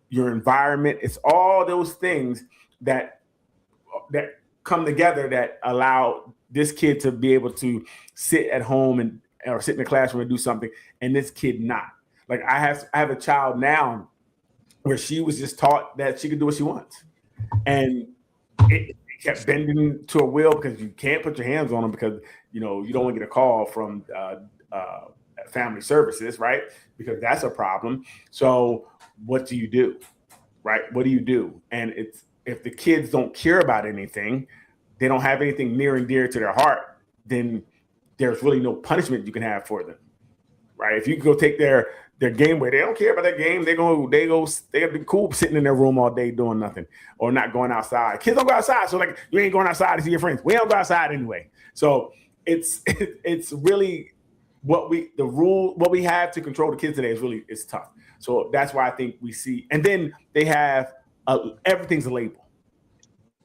your environment. It's all those things that come together that allow this kid to be able to sit at home or sit in the classroom and do something, and this kid not. Like I have a child now where she was just taught that she could do what she wants, and it kept bending to a will because you can't put your hands on them because you don't want to get a call from family services, right? Because that's a problem. So what do you do, right? What do you do? And if the kids don't care about anything, they don't have anything near and dear to their heart, then there's really no punishment you can have for them, right? If you go take their game where they don't care about that game, they be cool sitting in their room all day doing nothing or not going outside. Kids don't go outside, so like you ain't going outside to see your friends. We don't go outside anyway. So it's really what we have to control the kids today is tough. So that's why I think we see, and then they have everything's a label.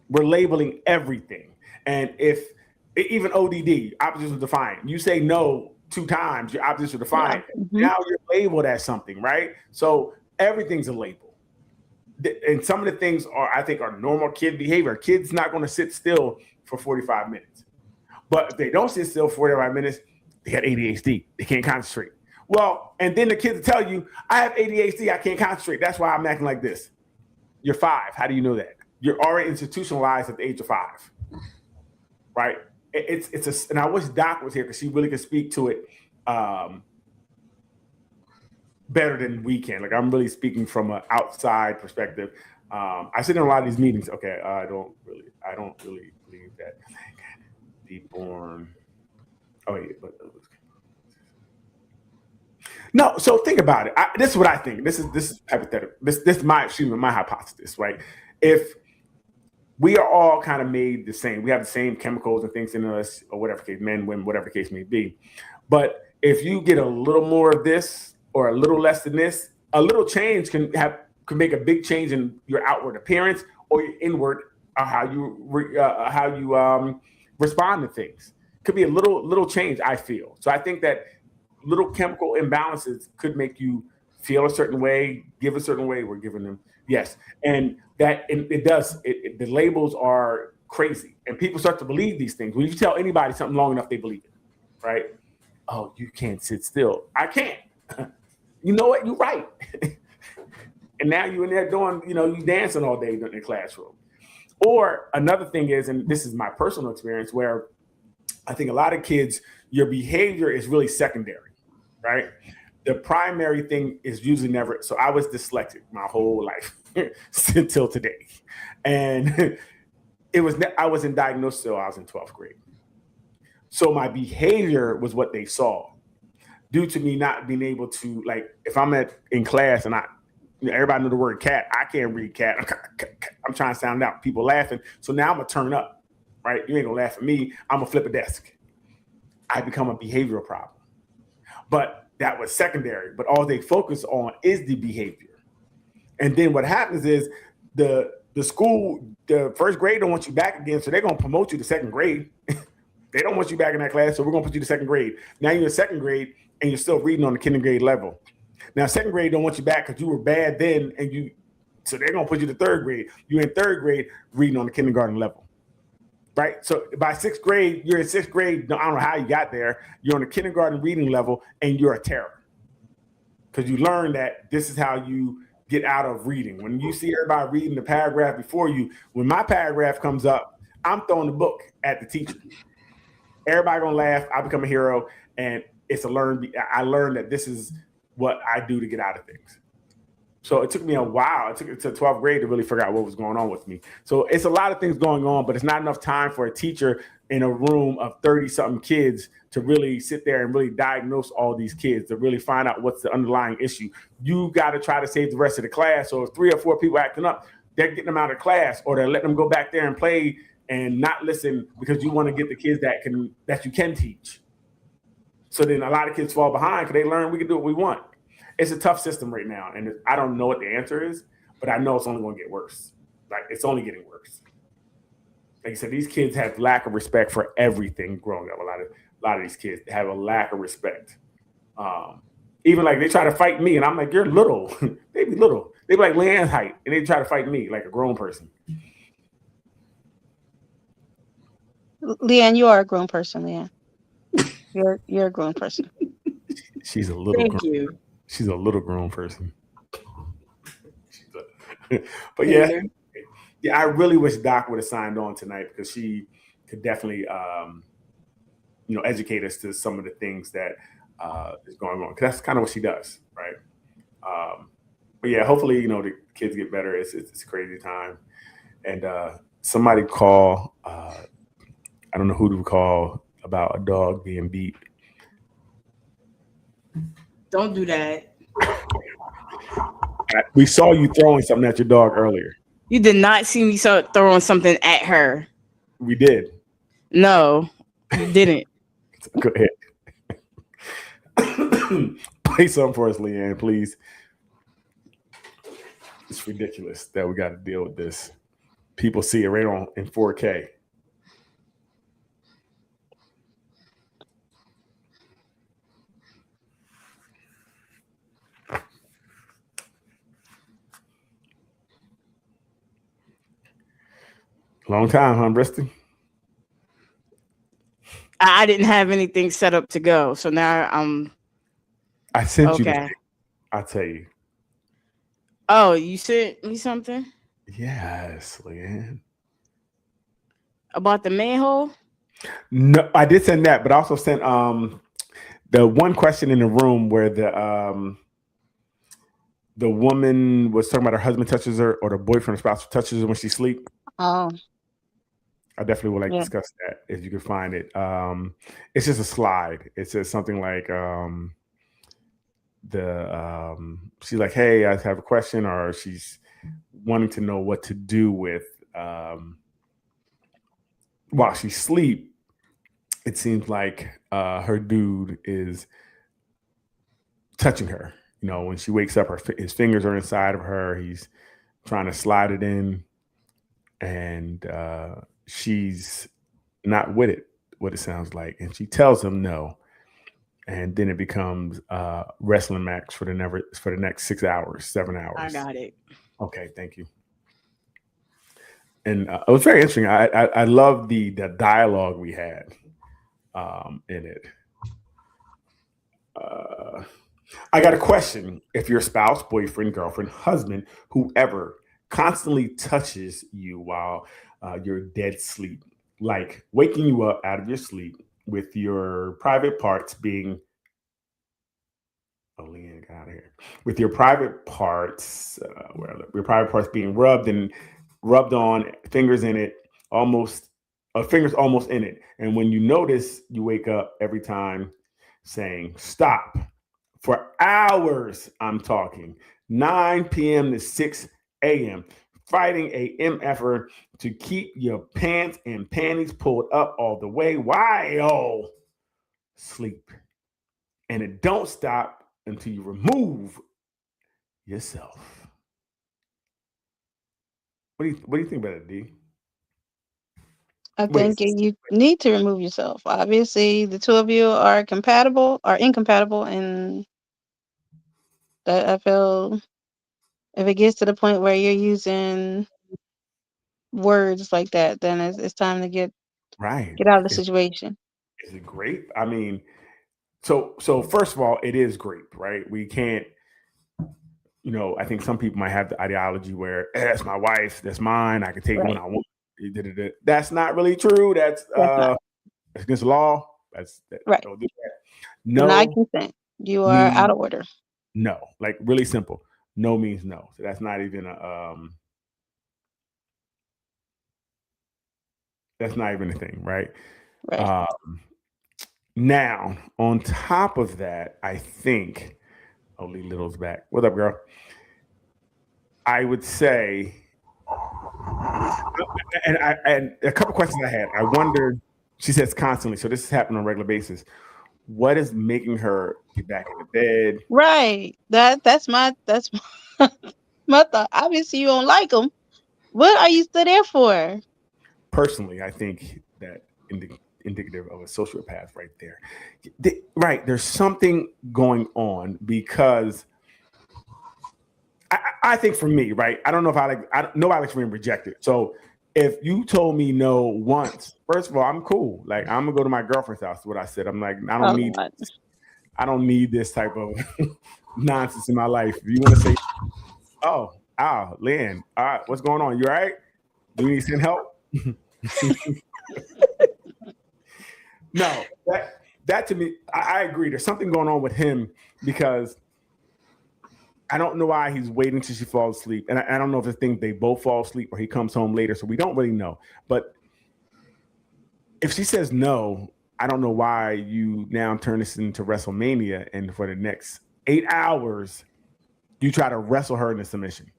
We're labeling everything, and if even ODD, opposition of defiant. You say no 2 times, your opposition of defiant. Yeah. Mm-hmm. Now you're labeled as something, right? So everything's a label. And some of the things I think are normal kid behavior. Kids not going to sit still for 45 minutes. But if they don't sit still for 45 minutes, they got ADHD. They can't concentrate. Well, and then the kids will tell you, I have ADHD, I can't concentrate. That's why I'm acting like this. You're 5. How do you know that? You're already institutionalized at the age of 5, right? And I wish Doc was here because she really could speak to it better than we can. Like I'm really speaking from an outside perspective. I sit in a lot of these meetings. Okay, I don't really believe that. Be born. Oh yeah, but no. So think about it. This is what I think. This is hypothetical. This is my hypothesis, right? If we are all kind of made the same. We have the same chemicals and things in us, or whatever case, men, women, whatever the case may be. But if you get a little more of this or a little less than this, a little change can make a big change in your outward appearance or your inward, how you respond to things. Could be a little change, I feel. So I think that little chemical imbalances could make you feel a certain way, give a certain way. We're giving them, yes. And that it does. The labels are crazy. And people start to believe these things. When you tell anybody something long enough, they believe it, right? Oh, you can't sit still. I can't. You know what? You're right. And now you're in there doing, you dancing all day in the classroom. Or another thing is, and this is my personal experience, where I think a lot of kids, your behavior is really secondary, right? The primary thing is usually never. So I was dyslexic my whole life until today. And I wasn't diagnosed till I was in 12th grade. So my behavior was what they saw due to me not being able to, like, if I'm in class and everybody know the word cat, I can't read cat. I'm trying to sound out. People laughing. So now I'm going to turn up, right? You ain't going to laugh at me. I'm going to flip a desk. I become a behavioral problem. But that was secondary. But all they focus on is the behavior. And then what happens is the school, the first grade don't want you back again, so they're gonna promote you to second grade. They don't want you back in that class, so we're gonna put you to second grade. Now you're in second grade and you're still reading on the kindergarten level. Now second grade don't want you back because you were bad then, so they're gonna put you to third grade. You're in third grade reading on the kindergarten level. Right. So by sixth grade, you're in sixth grade. I don't know how you got there. You're on the kindergarten reading level and you're a terror. Because you learn that this is how you get out of reading. When you see everybody reading the paragraph before you, when my paragraph comes up, I'm throwing the book at the teacher. Everybody gonna laugh. I become a hero, and it's I learned that this is what I do to get out of things. So it took me a while. It took it to 12th grade to really figure out what was going on with me. So it's a lot of things going on, but it's not enough time for a teacher in a room of 30-something kids to really sit there and really diagnose all these kids, to really find out what's the underlying issue. You got to try to save the rest of the class. So if 3 or 4 people acting up, they're getting them out of class, or they're letting them go back there and play and not listen because you want to get the kids that you can teach. So then a lot of kids fall behind because they learn we can do what we want. It's a tough system right now, and I don't know what the answer is, but I know it's only going to get worse. Like, it's only getting worse. Like I said, these kids have lack of respect for everything growing up. A lot of these kids have a lack of respect. Even like they try to fight me, and I'm like, you're little. They be little. They be like Leanne's height, and they try to fight me like a grown person. Leanne, you are a grown person, Leanne. You're a grown person. She's a little. Thank you. She's a little grown person. But yeah, I really wish Doc would have signed on tonight because she could definitely, educate us to some of the things that is going on. Because that's kind of what she does, right? But yeah, hopefully, the kids get better. It's a crazy time. And somebody call, I don't know who to call about a dog being beat. Don't do that. We saw you throwing something at your dog earlier. You did not see me throwing something at her. We did. No, you didn't. Go ahead. Play something for us, Leanne, please. It's ridiculous that we got to deal with this. People see it right on in 4K. Long time, huh, Bristol? I didn't have anything set up to go, so now I'm. I sent you. Okay. I'll tell you. Oh, you sent me something? Yes, Leanne. About the manhole? No, I did send that, but I also sent the one question in the room where the woman was talking about her husband touches her or the boyfriend or spouse touches her when she sleep. Oh. I definitely would like to discuss that if you can find it. It's just a slide. It says something like she's like, hey, I have a question, or she's wanting to know what to do with while she sleep. It seems like her dude is touching her. When she wakes up, his fingers are inside of her. He's trying to slide it in, and she's not with it, what it sounds like. And she tells him no. And then it becomes wrestling match for the next 6 hours, 7 hours. I got it. Okay, thank you. And it was very interesting. I love the dialogue we had in it. I got a question. If your spouse, boyfriend, girlfriend, husband, whoever constantly touches you while you're dead sleep, like waking you up out of your sleep with your private parts being, Leanne, get out of here, with your private parts, being rubbed on, fingers in it, fingers almost in it. And when you notice, you wake up every time saying, stop. For hours, I'm talking 9 p.m. to 6 a.m. fighting a MFer to keep your pants and panties pulled up all the way while sleep. And it don't stop until you remove yourself. What do you think about it, D? I Wait, think you need to remove yourself. Obviously, the two of you are incompatible, and that I feel if it gets to the point where you're using words like that, then it's time to get right. out of the situation. Is it grape? I mean, so first of all, it is grape, right? We can't, I think some people might have the ideology where that's my wife, that's mine, I can take it when I want. That's not really true. That's against the law. Right. Don't do that. No, Deny consent. You are out of order. No, like really simple. No means no. So that's not even a that's not even a thing, right? Right. Now, on top of that, I think Lee Little's back. What up, girl? I would say, and a couple questions I had. I wonder. She says constantly, so this is happening on a regular basis. What is making her get back in the bed? Right. That's my my thought. Obviously, you don't like them. What are you still there for? Personally, I think that indicative of a sociopath right there. Right. There's something going on because I think for me, right, I don't know if nobody likes being rejected. So if you told me no once, first of all, I'm cool. Like, I'm gonna go to my girlfriend's house. What I said, I'm like, I don't need this type of nonsense in my life. If you want to say, Lynn, all right, what's going on? You all right? Do you need some help? No, that to me, I agree. There's something going on with him because I don't know why he's waiting till she falls asleep. And I don't know if it's thing they both fall asleep or he comes home later. So we don't really know. But if she says no, I don't know why you now turn this into WrestleMania and for the next 8 hours, you try to wrestle her into submission.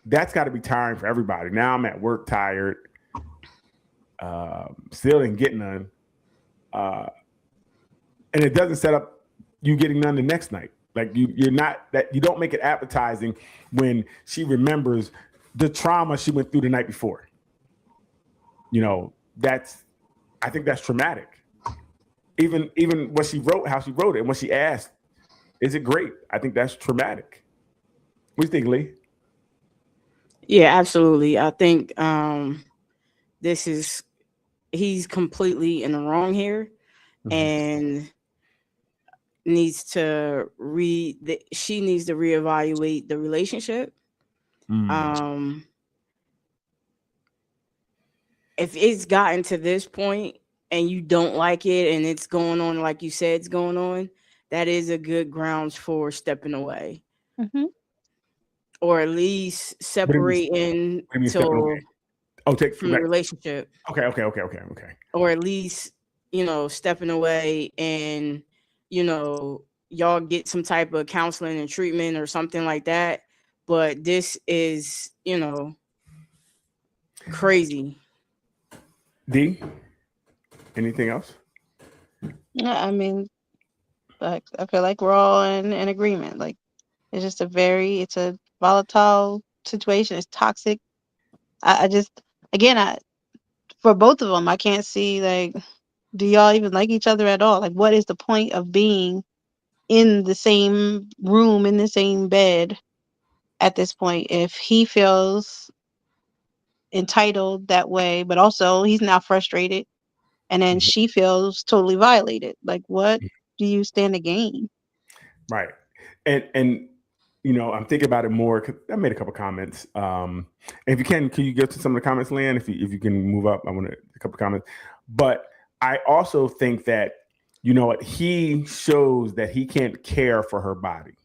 That's got to be tiring for everybody. Now I'm at work tired. Still didn't get none. And it doesn't set up you getting none the next night. Like you don't make it appetizing when she remembers the trauma she went through the night before. I think that's traumatic. Even what she wrote, how she wrote it, and what she asked, is it great? I think that's traumatic. What do you think, Lee? Yeah, absolutely. I think he's completely in the wrong here, and she needs to reevaluate the relationship. If it's gotten to this point and you don't like it and it's going on like you said it's going on, that is a good grounds for stepping away. Or at least separating from the relationship. Okay. Or at least, stepping away and, y'all get some type of counseling and treatment or something like that. But this is, crazy. D, anything else? Yeah, I mean, like, I feel like we're all in agreement. Like, it's just it's a volatile situation. It's toxic. For both of them, I can't see, like, do y'all even like each other at all? Like, what is the point of being in the same room, in the same bed at this point? If he feels entitled that way, but also he's now frustrated, and then she feels totally violated. Like, what do you stand to gain? Right. And I'm thinking about it more because I made a couple comments. If you can you get to some of the comments, Lynn? If you can move up, I want a couple comments. But I also think that, he shows that he can't care for her body.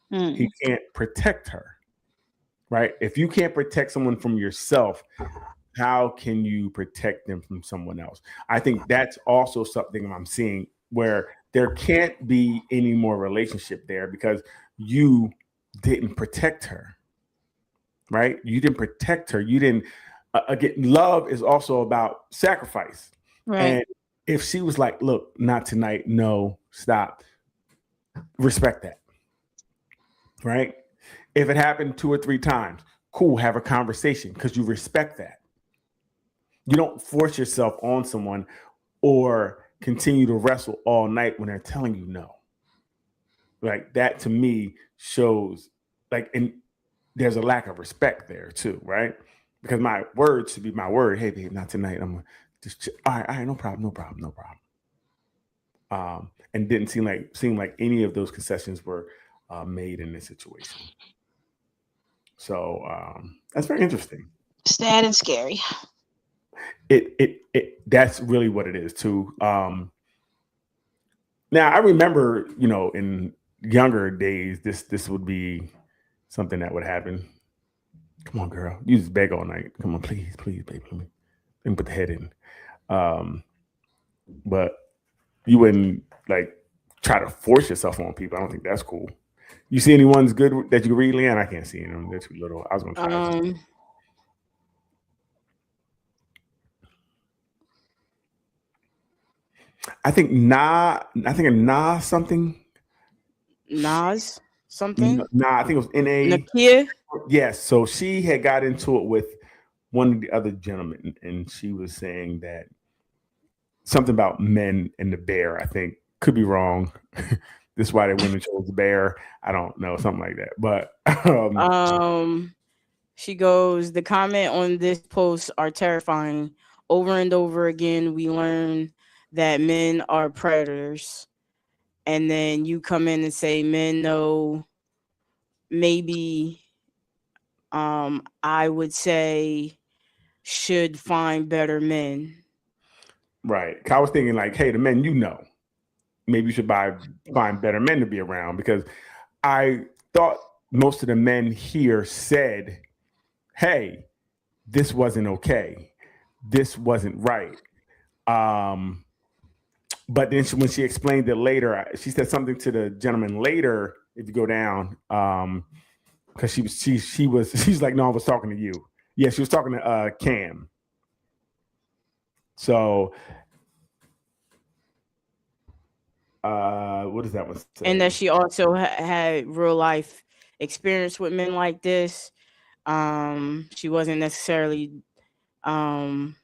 He can't protect her. Right. If you can't protect someone from yourself, how can you protect them from someone else? I think that's also something I'm seeing where there can't be any more relationship there because you didn't protect her. Right. You didn't protect her. You didn't. Again, love is also about sacrifice. Right. And if she was like, look, not tonight. No, stop. Respect that. Right. If it happened 2 or 3 times, cool, have a conversation because you respect that. You don't force yourself on someone or continue to wrestle all night when they're telling you no. Like that to me shows like, and there's a lack of respect there too, right? Because my word should be my word. Hey, babe, not tonight. I'm gonna just all right, no problem. And didn't seem like any of those concessions were made in this situation. So that's very interesting. Sad and scary. It that's really what it is too. Now I remember, in younger days, this would be something that would happen. Come on, girl, you just beg all night. Come on, please, baby, let me put the head in. But you wouldn't like try to force yourself on people. I don't think that's cool. You see any ones good that you can read, Leanne? I can't see them. They're too little. I was gonna try. I think Nas something. Nas something. Nah, I think it was N.A. Nakia. Yes. So she had got into it with one of the other gentlemen, and she was saying that something about men and the bear. I think could be wrong. This is why they women chose the bear. I don't know, something like that. But she goes, the comment on this post are terrifying. Over and over again, we learn that men are predators. And then you come in and say men know, maybe I would say should find better men. Right. I was thinking like, hey, the men maybe you should find better men to be around, because I thought most of the men here said, hey, this wasn't okay. This wasn't right. But then when she explained it later, she said something to the gentleman later, if you go down, because she's like, no, I was talking to you. Yeah, she was talking to Cam. So what does that one say? And that she also had real life experience with men like this. She wasn't necessarily talking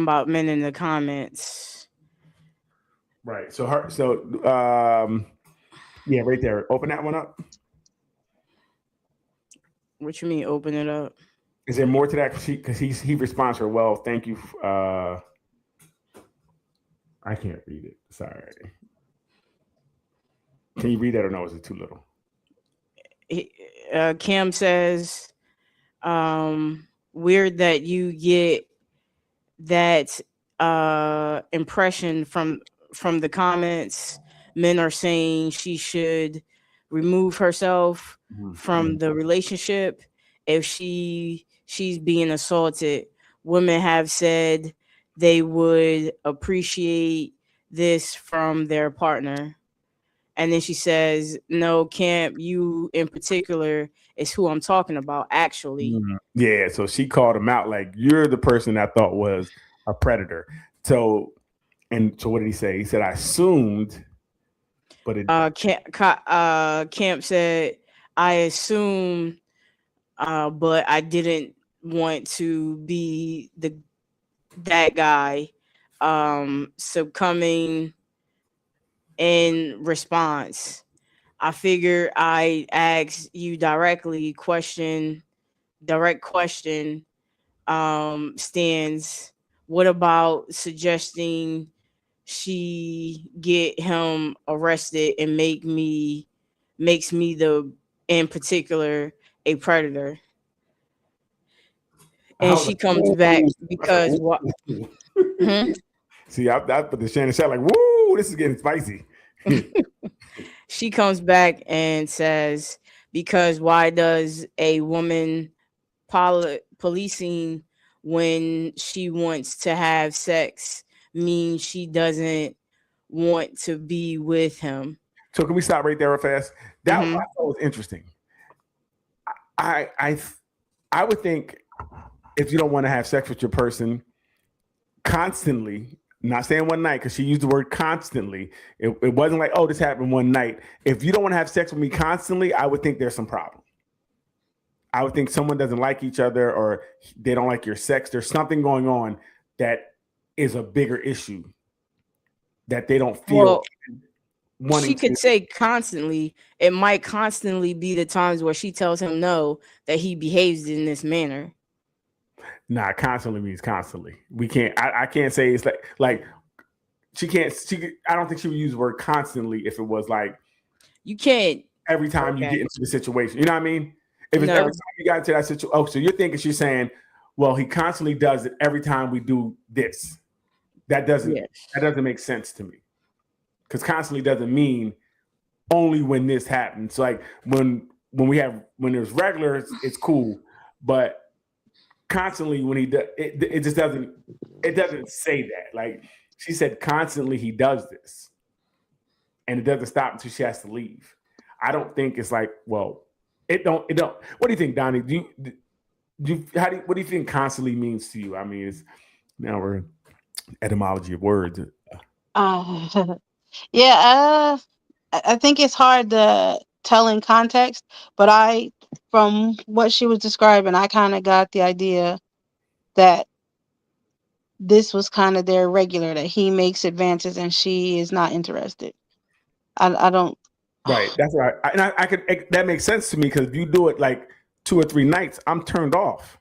about men in the comments. Right. So yeah, right there. Open that one up. What you mean open it up? Is there more to that? Because he responds to her, well, thank you. I can't read it. Sorry. Can you read that or no? Is it too little? Cam says, weird that you get that impression from the comments. Men are saying she should remove herself from the relationship if she's being assaulted. Women have said they would appreciate this from their partner. And then she says, no, Camp, you in particular is who I'm talking about, actually. Yeah, so she called him out like, you're the person I thought was a predator. So what did he say? He said, I assumed, but it... Camp said, I assumed, but I didn't want to be that guy. Succumbing in response, I figured I asked you direct question. Stands. What about suggesting she get him arrested and makes me in particular a predator? And she comes back because what? See, I put the Shannon shot like, woo, this is getting spicy. She comes back and says, because why does a woman policing when she wants to have sex mean she doesn't want to be with him? So can we stop right there real fast? That I thought was interesting. I would think if you don't want to have sex with your person constantly, Not saying one night, because she used the word constantly. It wasn't like, oh, this happened one night. If you don't want to have sex with me constantly, I would think there's some problem. I would think someone doesn't like each other, or they don't like your sex. There's something going on that is a bigger issue that they don't feel Well, wanting she could to. say constantly. It might constantly be the times where she tells him no, that he behaves in this manner. Nah, constantly means constantly. We can't. I can't say it's like she can't. I don't think she would use the word constantly if it was like You can't. every time you Okay. get into the situation. You know what I mean? If it's No. every time you got into that situation. Oh, so you're thinking she's saying, well, he constantly does it every time we do this. That doesn't Yes. make sense to me. Because constantly doesn't mean only when this happens. Like when there's regular, it's cool, but constantly when he does it just doesn't say that. Like she said, constantly he does this, and it doesn't stop until she has to leave. I don't think it's like, well, it don't. What do you think, Donnie? What do you think constantly means to you? I mean, now we're etymology of words. Yeah, I think it's hard to tell in context, but from what she was describing, I kind of got the idea that this was kind of their regular, that he makes advances and she is not interested. I don't. Right. That's right. I could. That makes sense to me, because if you do it like 2 or 3 nights, I'm turned off.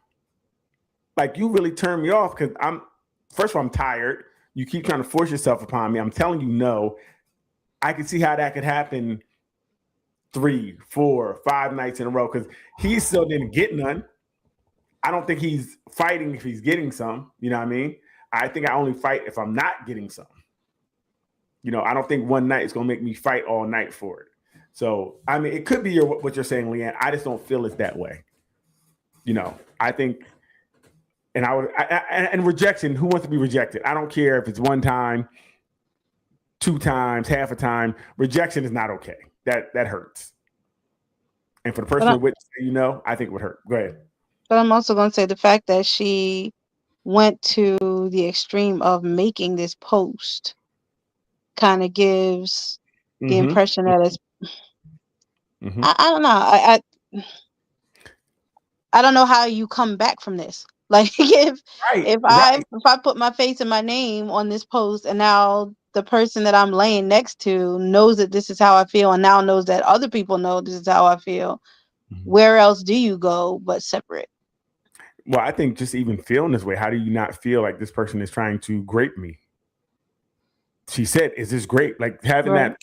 Like you really turn me off, because first of all, I'm tired. You keep trying to force yourself upon me. I'm telling you no. I can see how that could happen 3, 4, 5 nights in a row, because he still didn't get none. I don't think he's fighting if he's getting some. You know what I mean? I think I only fight if I'm not getting some. You know, I don't think one night is going to make me fight all night for it. So, I mean, it could be what you're saying, Leanne. I just don't feel it's that way. You know, I think, and rejection, who wants to be rejected? I don't care if it's 1 time, 2 times, half a time. Rejection is not okay. That hurts. And for the person to witness, I think it would hurt. Go ahead. But I'm also going to say the fact that she went to the extreme of making this post kind of gives the impression that it's. I don't know. I don't know how you come back from this. Like if I put my face and my name on this post, and now the person that I'm laying next to knows that this is how I feel, and now knows that other people know this is how I feel, where else do you go but separate? Well, I think just even feeling this way, how do you not feel like this person is trying to grape me? She said, is this great? Like having that.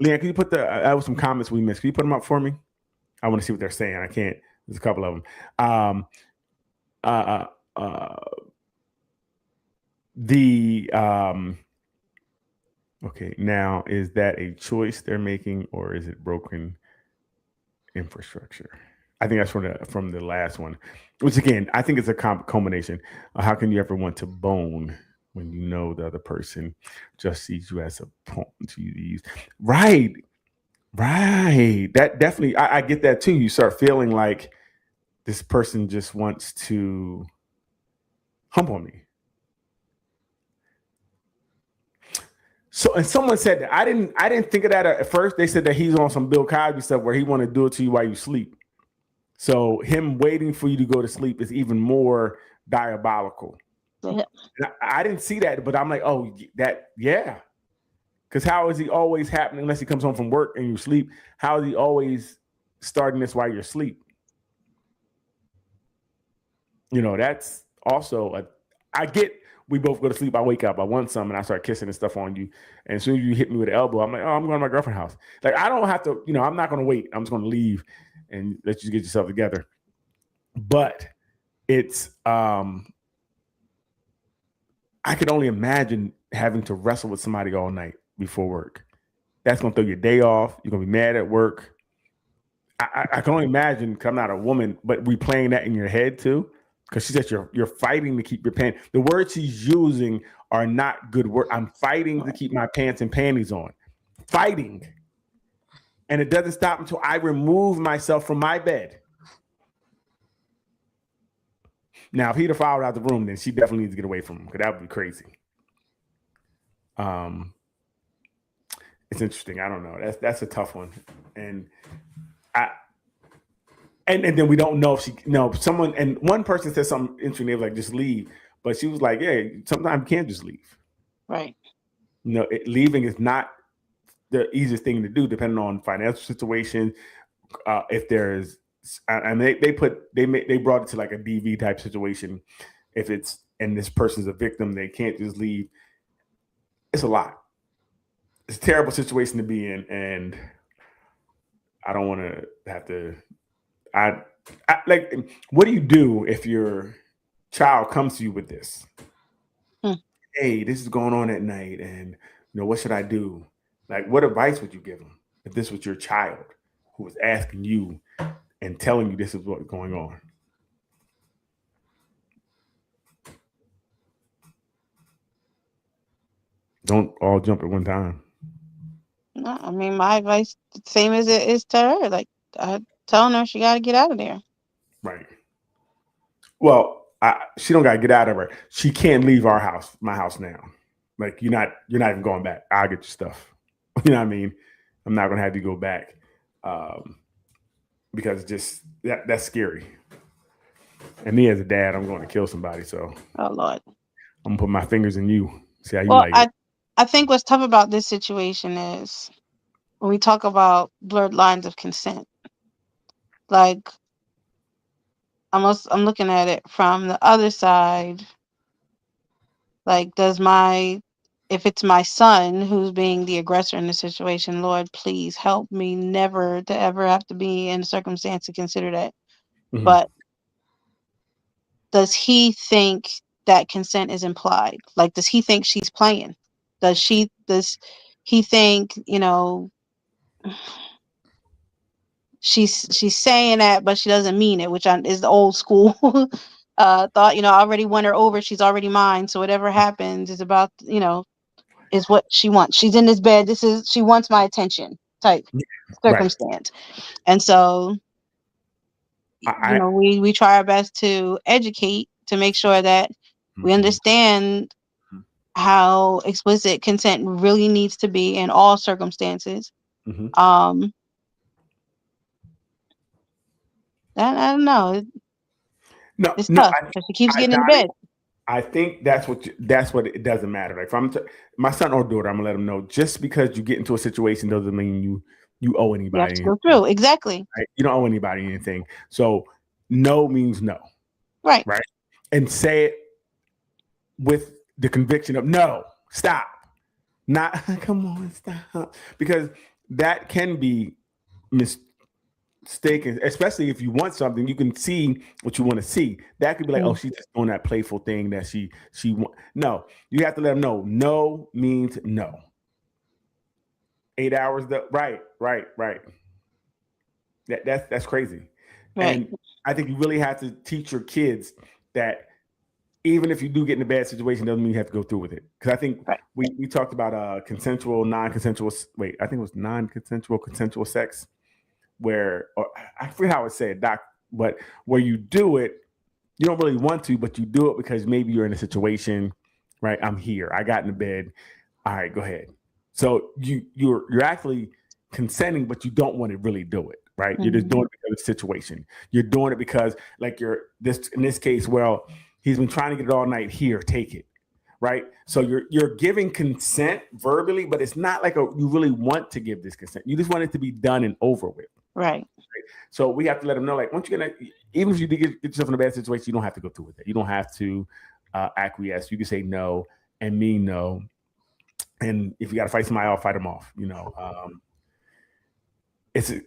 Leanne, can you put that was some comments we missed. Can you put them up for me? I want to see what they're saying. I can't. There's a couple of them. Okay, now is that a choice they're making, or is it broken infrastructure? I think that's from the last one, which again, I think it's a culmination. How can you ever want to bone when you know the other person just sees you as a pawn to use? Right. That definitely, I get that too. You start feeling like this person just wants to hump on me. So, and someone said that I didn't think of that at first. They said that he's on some Bill Cosby stuff where he want to do it to you while you sleep. So him waiting for you to go to sleep is even more diabolical. Yeah. I didn't see that, but I'm like, oh, yeah. Because how is he always happening unless he comes home from work and you sleep? How is he always starting this while you're asleep? You know, that's also I get we both go to sleep, I wake up, I want some, and I start kissing and stuff on you. And as soon as you hit me with an elbow, I'm like, oh, I'm going to my girlfriend's house. Like, I don't have to, I'm not going to wait. I'm just going to leave and let you get yourself together. But it's, I could only imagine having to wrestle with somebody all night before work. That's going to throw your day off. You're going to be mad at work. I can only imagine, because I'm not a woman, but replaying that in your head too. Because she said you're fighting to keep your pants. The words she's using are not good words. I'm fighting to keep my pants and panties on. Fighting. And it doesn't stop until I remove myself from my bed. Now, if he'd have followed out the room, then she definitely needs to get away from him, because that would be crazy. It's interesting. I don't know. That's a tough one, and and then we don't know if someone, and one person said something interesting. They were like, just leave, but she was like, yeah, sometimes you can't just leave. Right. Leaving is not the easiest thing to do, depending on financial situation. If there's, and they brought it to like a DV type situation. If it's, and this person's a victim, they can't just leave. It's a lot. It's a terrible situation to be in, and I don't want to have to. I like. What do you do if your child comes to you with this? Hey, this is going on at night, and what should I do? Like, what advice would you give them if this was your child who was asking you and telling you this is what's going on? Don't all jump at one time. No, I mean, my advice, same as it is to her. Like, telling her she got to get out of there. Right. Well, she don't got to get out of her. She can't leave my house now. Like, you're not even going back. I'll get your stuff. You know what I mean? I'm not going to have you go back because just that's scary. And me as a dad, I'm going to kill somebody. So, oh Lord, I'm gonna put my fingers in you. See how you like it. I think what's tough about this situation is when we talk about blurred lines of consent. Like, I'm looking at it from the other side. Like, if it's my son who's being the aggressor in the situation, Lord, please help me never to ever have to be in a circumstance to consider that. Mm-hmm. But does he think that consent is implied? Like, does he think she's playing? Does he think, she's saying that, but she doesn't mean it, which is the old school thought, I already won her over. She's already mine. So whatever happens is about, is what she wants. She's in this bed. She wants my attention type circumstance. Right. And so, we try our best to educate to make sure that we understand how explicit consent really needs to be in all circumstances. Mm-hmm. I don't know. It's tough because she keeps getting in bed. I think that's what it doesn't matter. Like, if I'm my son or daughter, I'm gonna let them know, just because you get into a situation doesn't mean you owe anybody. You have to go through. Exactly. Right? You don't owe anybody anything. So no means no. Right. Right. And say it with the conviction of no, stop. Not come on, stop. Because that can be mistaken, especially if you want something, you can see what you want to see. That could be like, oh, she's just doing that playful thing that she want. No, you have to let them know. No means no. 8 hours. Right. That's crazy. Right. And I think you really have to teach your kids that even if you do get in a bad situation, doesn't mean you have to go through with it. Because I think we talked about consensual, non-consensual. Wait, I think it was non-consensual, consensual sex. Where, or I forget how it said, Doc, but where you do it, you don't really want to, but you do it because maybe you're in a situation, right? I'm here. I got in the bed. All right, go ahead. So you're actually consenting, but you don't want to really do it, right? Mm-hmm. You're just doing it because of the situation. You're doing it because, like, in this case, well, he's been trying to get it all night. Here, take it, right? So you're giving consent verbally, but it's not like you really want to give this consent. You just want it to be done and over with. Right. So we have to let them know, like, once you're even if you get yourself in a bad situation, you don't have to go through with it. You don't have to acquiesce. You can say no and mean no. And if you got to fight somebody, I'll fight them off.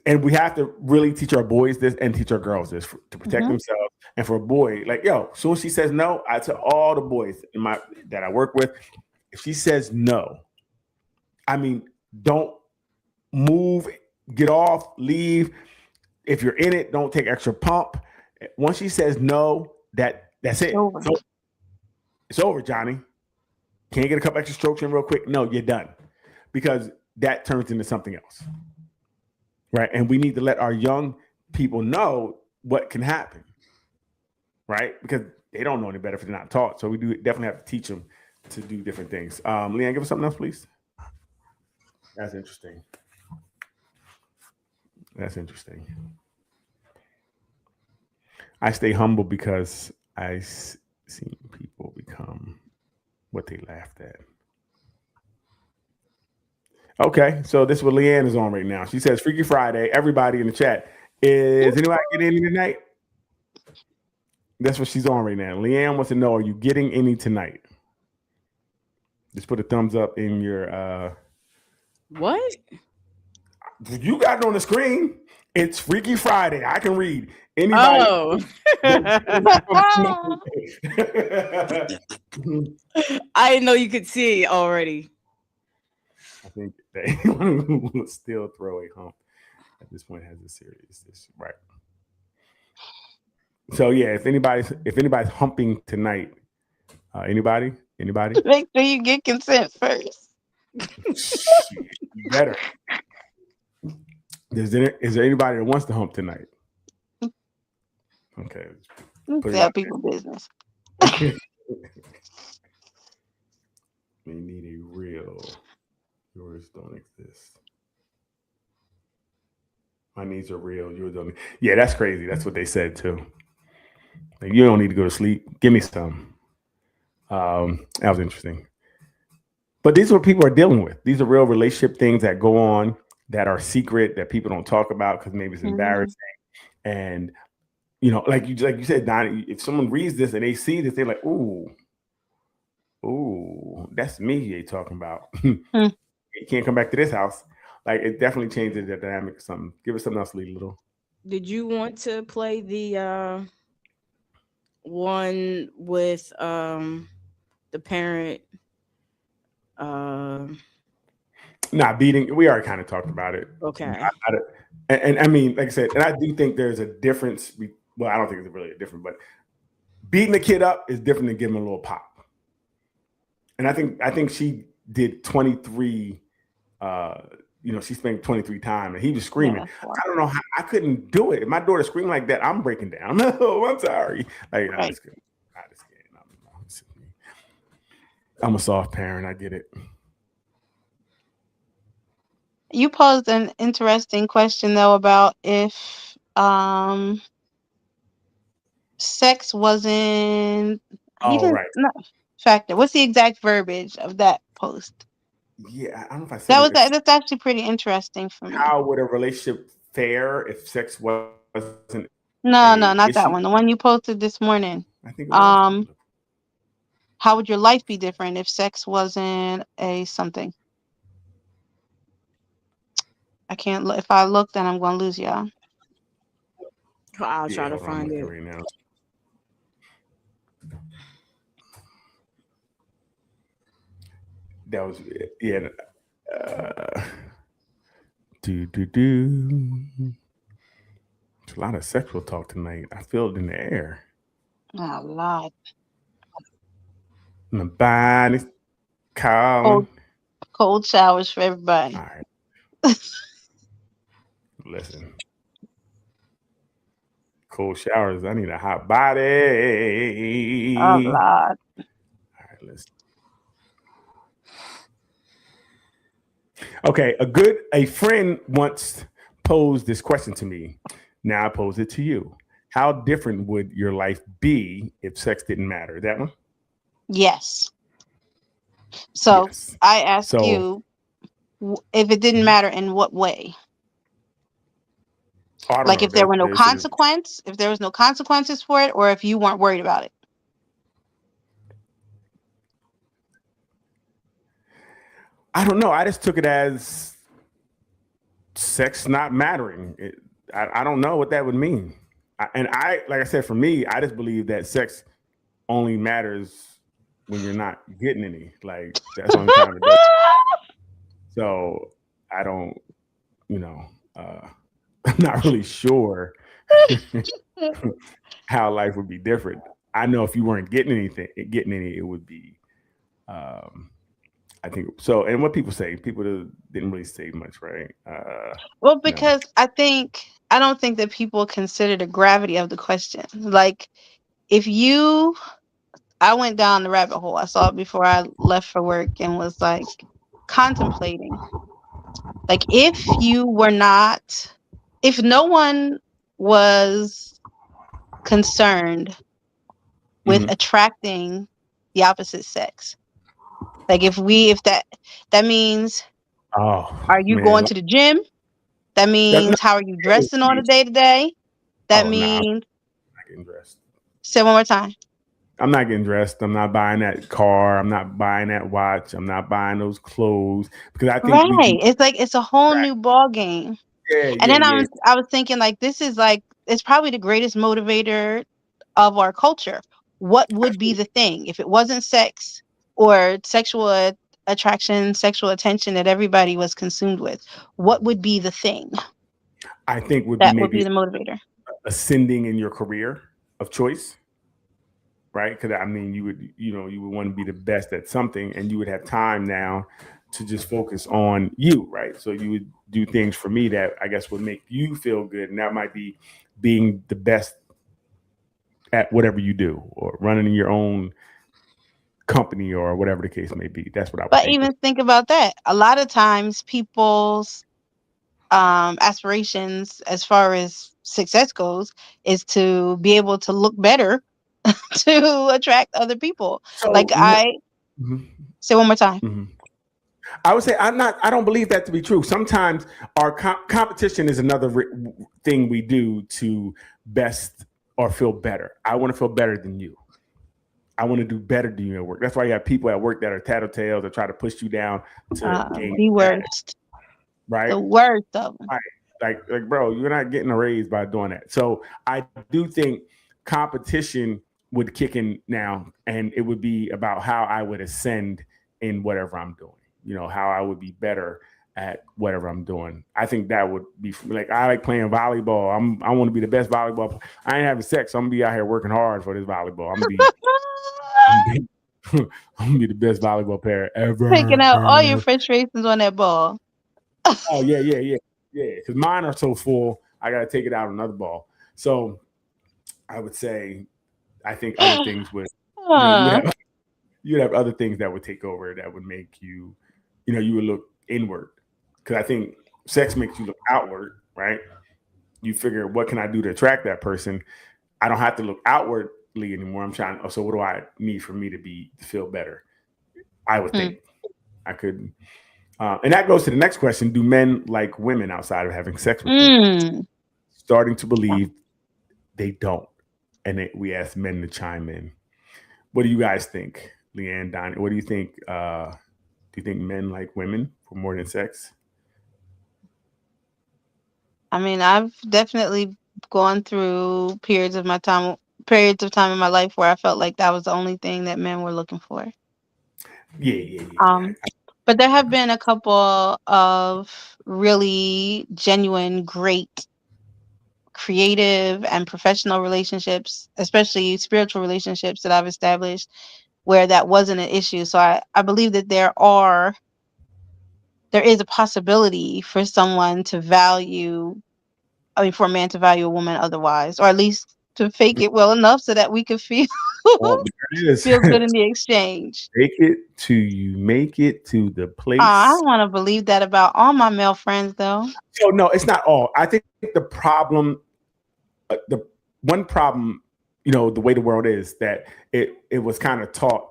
And we have to really teach our boys this and teach our girls this to protect themselves. And for a boy, like, as soon as she says no, I tell all the boys that I work with, if she says no, I mean, don't move, get off, leave. If you're in it, don't take extra pump. Once she says no, that's it. It's over, Johnny. Can't get a couple extra strokes in real quick. No, you're done. Because that turns into something else. Right. And we need to let our young people know what can happen. Right. Because they don't know any better if they're not taught. So we do definitely have to teach them to do different things. Leanne, give us something else, please. That's interesting. That's interesting. I stay humble because I seen people become what they laughed at. Okay, so this is what Leanne is on right now. She says, Freaky Friday. Everybody in the chat, is anybody getting any tonight? That's what she's on right now. Leanne wants to know, are you getting any tonight? Just put a thumbs up in your What? you got it on the screen. It's Freaky Friday. I can read. Anybody? Oh. I didn't know you could see it already. I think they will still throw a hump at this point. Has a serious issue, right? So yeah, if anybody's humping tonight, anybody? Make sure you get consent first. You better. Is there anybody that wants to hump tonight? Okay. Tell people business. We need a real. Yours don't exist. My needs are real. Yours don't. Yeah, that's crazy. That's what they said too. Like, you don't need to go to sleep. Give me some. That was interesting. But these are what people are dealing with. These are real relationship things that go on that are secret that people don't talk about because maybe it's embarrassing. And like you said, Donnie, if someone reads this and they see this, they're like, "Ooh, that's me." You're talking about. You can't come back to this house. Like, it definitely changes the dynamic or something. Give us something else, Lee Little. Did you want to play the one with the parent? Beating. We already kind of talked about it. Okay. And I mean, like I said, and I do think there's a difference. Well, I don't think it's really a difference, but beating the kid up is different than giving him a little pop. And I think she did 23. She spent 23 times, and he was screaming. Yeah, I don't know how I couldn't do it. If my daughter screamed like that, I'm breaking down. No, I'm sorry. Like, right. I'm a soft parent. I get it. You posed an interesting question though about if sex wasn't. Factor. What's the exact verbiage of that post? Yeah, I don't know if I said that's actually pretty interesting for me. How would a relationship fare if sex wasn't? No, not that one. The one you posted this morning. I think. How would your life be different if sex wasn't a something? I can't look. If I look, then I'm going to lose y'all. I'll try to find it right now. That was yeah. There's a lot of sexual talk tonight. I feel it in the air. A lot. My body's calling. Cold showers for everybody. All right. Listen. Cold showers. I need a hot body. A lot. All right, listen. Okay, a friend once posed this question to me. Now I pose it to you. How different would your life be if sex didn't matter? That one? Yes. So yes. I asked you if it didn't matter in what way? Like if there were no consequence, if there was no consequences for it, or if you weren't worried about it. I don't know. I just took it as sex not mattering. I don't know what that would mean. Like I said, for me, I just believe that sex only matters when you're not getting any. Like, that's what I'm trying to do. So I don't, I'm not really sure how life would be different. I know if you weren't getting any, it would be, I think so. And what people say, people didn't really say much, right? Well, because I don't think that people consider the gravity of the question. Like, if you I went down the rabbit hole. I saw it before I left for work and was like contemplating. Like if no one was concerned with Mhm. attracting the opposite sex. Like if that means, Oh, are you man. going to the gym? That That's means not how are you dressing on a day to day? That Oh, no, I'm means, not getting dressed. say one more time. I'm not getting dressed. I'm not buying that car. I'm not buying that watch. I'm not buying those clothes because I think we Right. do. It's like it's a whole new ball game. Yeah, And yeah, then yeah. I was thinking like this is like it's probably the greatest motivator of our culture. What would be the thing if it wasn't sex or sexual attraction, sexual attention that everybody was consumed with? What would be the thing I think would be that would be maybe the motivator? ascending in your career of choice, right? Because I mean, you would want to be the best at something, and you would have time now to just focus on you, right? So you would do things for me that I guess would make you feel good, and that might be being the best at whatever you do, or running your own company, or whatever the case may be. That's what I would But think. even think about that. A lot of times people's aspirations as far as success goes is to be able to look better to attract other people. Like So, Mhm, say one more time. mhm. I would say I don't believe that to be true. Sometimes our competition is another thing we do to best or feel better. I want to feel better than you. I want to do better than you at work. That's why you have people at work that are tattletales that try to push you down to gain The status, worst. right? The worst of them. Right. Like, bro, you're not getting a raise by doing that. So I do think competition would kick in now, and it would be about how I would ascend in whatever I'm doing. You know, how I would be better at whatever I'm doing. I think that would be like I like playing volleyball. I want to be the best volleyball player. I ain't having sex, so I'm gonna be out here working hard for this volleyball. I'm gonna be the best volleyball player Taking out all your ever. frustrations on that ball. Oh yeah. Because mine are so full, I gotta take it out on another ball. So I would say, I think other things would, you'd have other things that would take over that would make you, you would look inward. Because I think sex makes you look outward, right? You figure, what can I do to attract that person? I don't have to look outwardly anymore. I'm trying. So what do I need for me to feel better? I would think I could. And that goes to the next question: do men like women outside of having sex with them? Starting to believe they don't, and we ask men to chime in. What do you guys think, Leanne, Donnie? What do you think? Do you think men like women for more than sex? I mean, I've definitely gone through periods of time in my life where I felt like that was the only thing that men were looking for. Yeah. But there have been a couple of really genuine, great, creative, and professional relationships, especially spiritual relationships that I've established where that wasn't an issue. So I believe that there is a possibility for someone to for a man to value a woman otherwise, or at least to fake it well enough so that we could feel Well, there it is. feel good in the exchange. Make it to the place. I don't want to believe that about all my male friends, though. So no, it's not all. I think the problem, the one problem, the way the world is that it was kind of taught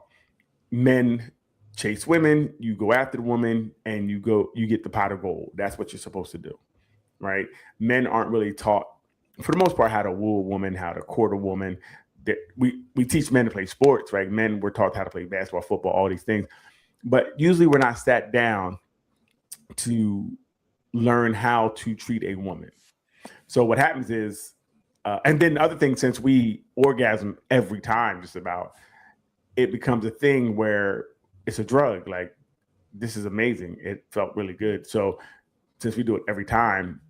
men chase women, you go after the woman, and you get the pot of gold. That's what you're supposed to do, right? Men aren't really taught, for the most part, how to woo a woman, how to court a woman. That we teach men to play sports, right? Men were taught how to play basketball, football, all these things, but usually we're not sat down to learn how to treat a woman. So what happens is, and then the other thing, since we orgasm every time, just about, it becomes a thing where it's a drug. Like, this is amazing. It felt really good. So since we do it every time,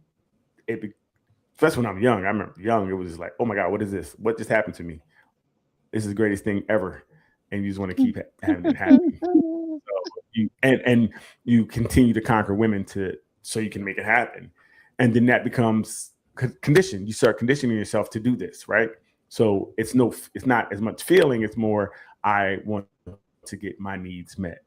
especially when I'm young, I remember young, it was just like, oh my God, what is this? What just happened to me? This is the greatest thing ever. And you just want to keep having it happen. So you continue to conquer women so you can make it happen. And then that becomes conditioned. You start conditioning yourself to do this, right? So it's not as much feeling. It's more, I want to get my needs met.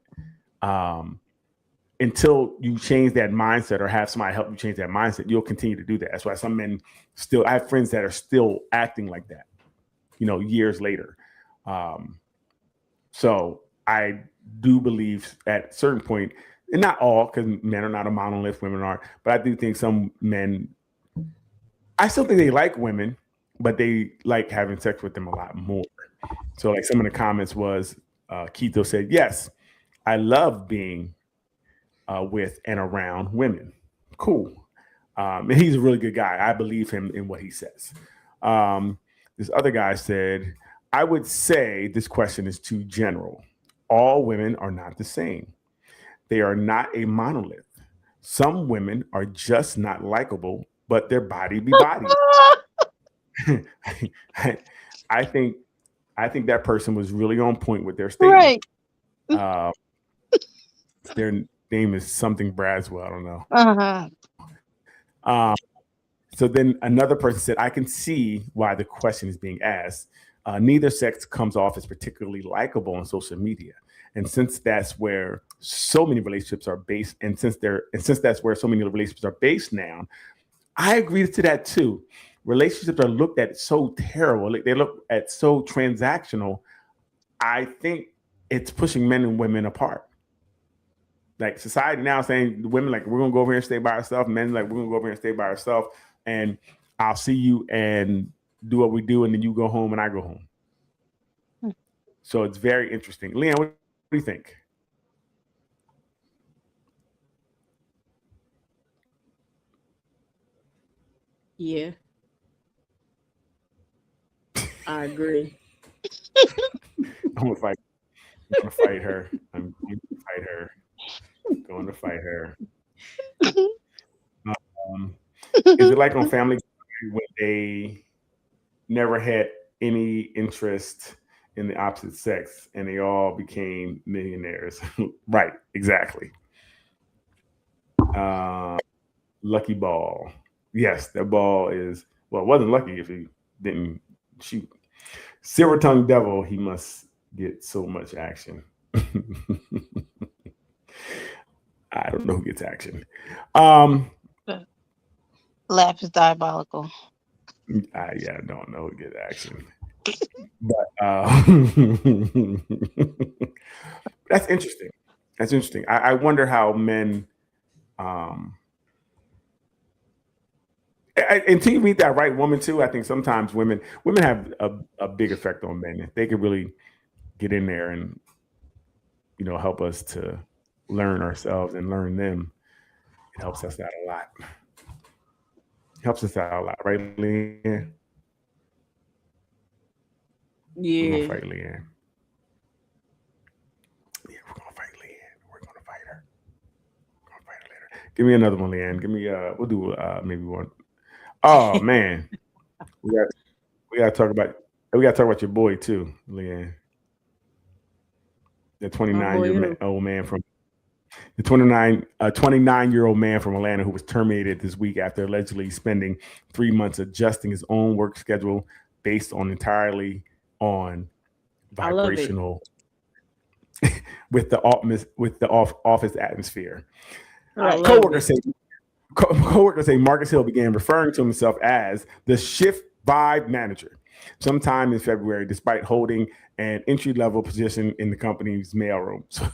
Until you change that mindset or have somebody help you change that mindset, you'll continue to do that. That's why some men still, I have friends that are still acting like that, years later. So I do believe at a certain point, and not all, because men are not a monolith, women are, but I do think some men, I still think they like women, but they like having sex with them a lot more. So like some of the comments was, Keto said, yes, I love being with and around women. Cool. And he's a really good guy. I believe him in what he says. This other guy said, I would say this question is too general. All women are not the same. They are not a monolith. Some women are just not likable, but their body be body. I think that person was really on point with their statement. Right. Their name is something Braswell. I don't know. So then another person said, I can see why the question is being asked. Neither sex comes off as particularly likable on social media. And since that's where so many relationships are based, and since that's where so many relationships are based now, I agree to that too. Relationships are looked at so terrible. They look at so transactional. I think it's pushing men and women apart. Like society now saying women like, we're going to go over here and stay by ourselves. Men like, we're going to go over here and stay by ourselves. And I'll see you and do what we do. And then you go home and I go home. So it's very interesting. Leanne, what do you think? Yeah. I agree. I'm going to fight her. I'm going to fight her. Going to fight her. Is it like on Family Guy when they never had any interest in the opposite sex and they all became millionaires? Right, exactly. Lucky ball. Yes, that ball is, well, it wasn't lucky if he didn't shoot. Silver tongued devil, he must get so much action. I don't know who gets action. Laugh is diabolical. I don't know who gets action. But that's interesting. That's interesting. I wonder how men, until you meet that right woman too, I think sometimes women have a big effect on men. If they could really get in there and, help us to learn ourselves and learn them, it helps us out a lot. Helps us out a lot, right, Leanne? Yeah. We're gonna fight Leanne. Yeah, we're gonna fight Leanne. We're gonna fight her. We're gonna fight her later. Give me another one, Leanne. Give me we'll do maybe one. Oh man. we gotta talk about your boy too, Leanne. The 29-year-old man from the 29-year-old man from Atlanta who was terminated this week after allegedly spending 3 months adjusting his own work schedule based on entirely on vibrational with the office atmosphere. Right. Coworkers say Marcus Hill began referring to himself as the shift vibe manager sometime in February, despite holding an entry-level position in the company's mailroom. So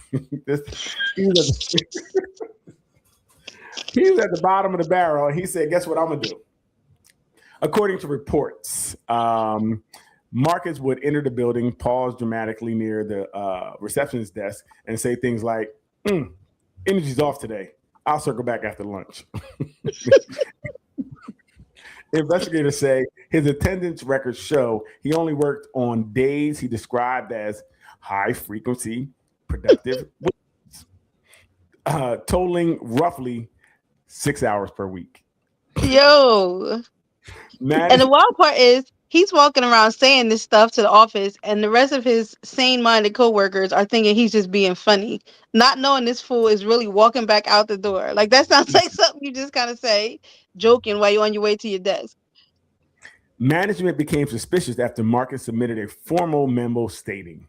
he was at the bottom of the barrel, and he said, guess what I'm going to do? According to reports, Marcus would enter the building, pause dramatically near the receptionist desk, and say things like, energy's off today. I'll circle back after lunch. Investigators say his attendance records show he only worked on days he described as high frequency productive, totaling roughly 6 hours per week. Yo. And the wild part is he's walking around saying this stuff to the office, and the rest of his sane-minded coworkers are thinking he's just being funny, not knowing this fool is really walking back out the door. Like, that sounds like something you just kind of say, joking while you're on your way to your desk. Management became suspicious after Marcus submitted a formal memo stating,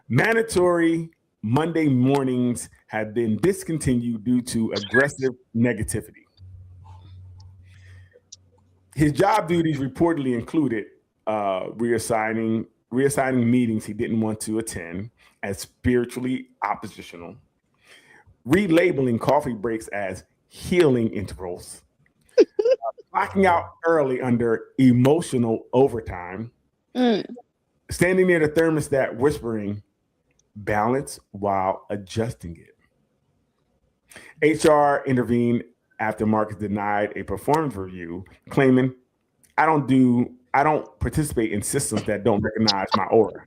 Mandatory Monday mornings have been discontinued due to aggressive negativity. His job duties reportedly included reassigning meetings he didn't want to attend as spiritually oppositional, relabeling coffee breaks as healing intervals, clocking out early under emotional overtime, standing near the thermostat whispering, balance while adjusting it. HR intervened after Marcus denied a performance review, claiming, I don't participate in systems that don't recognize my aura.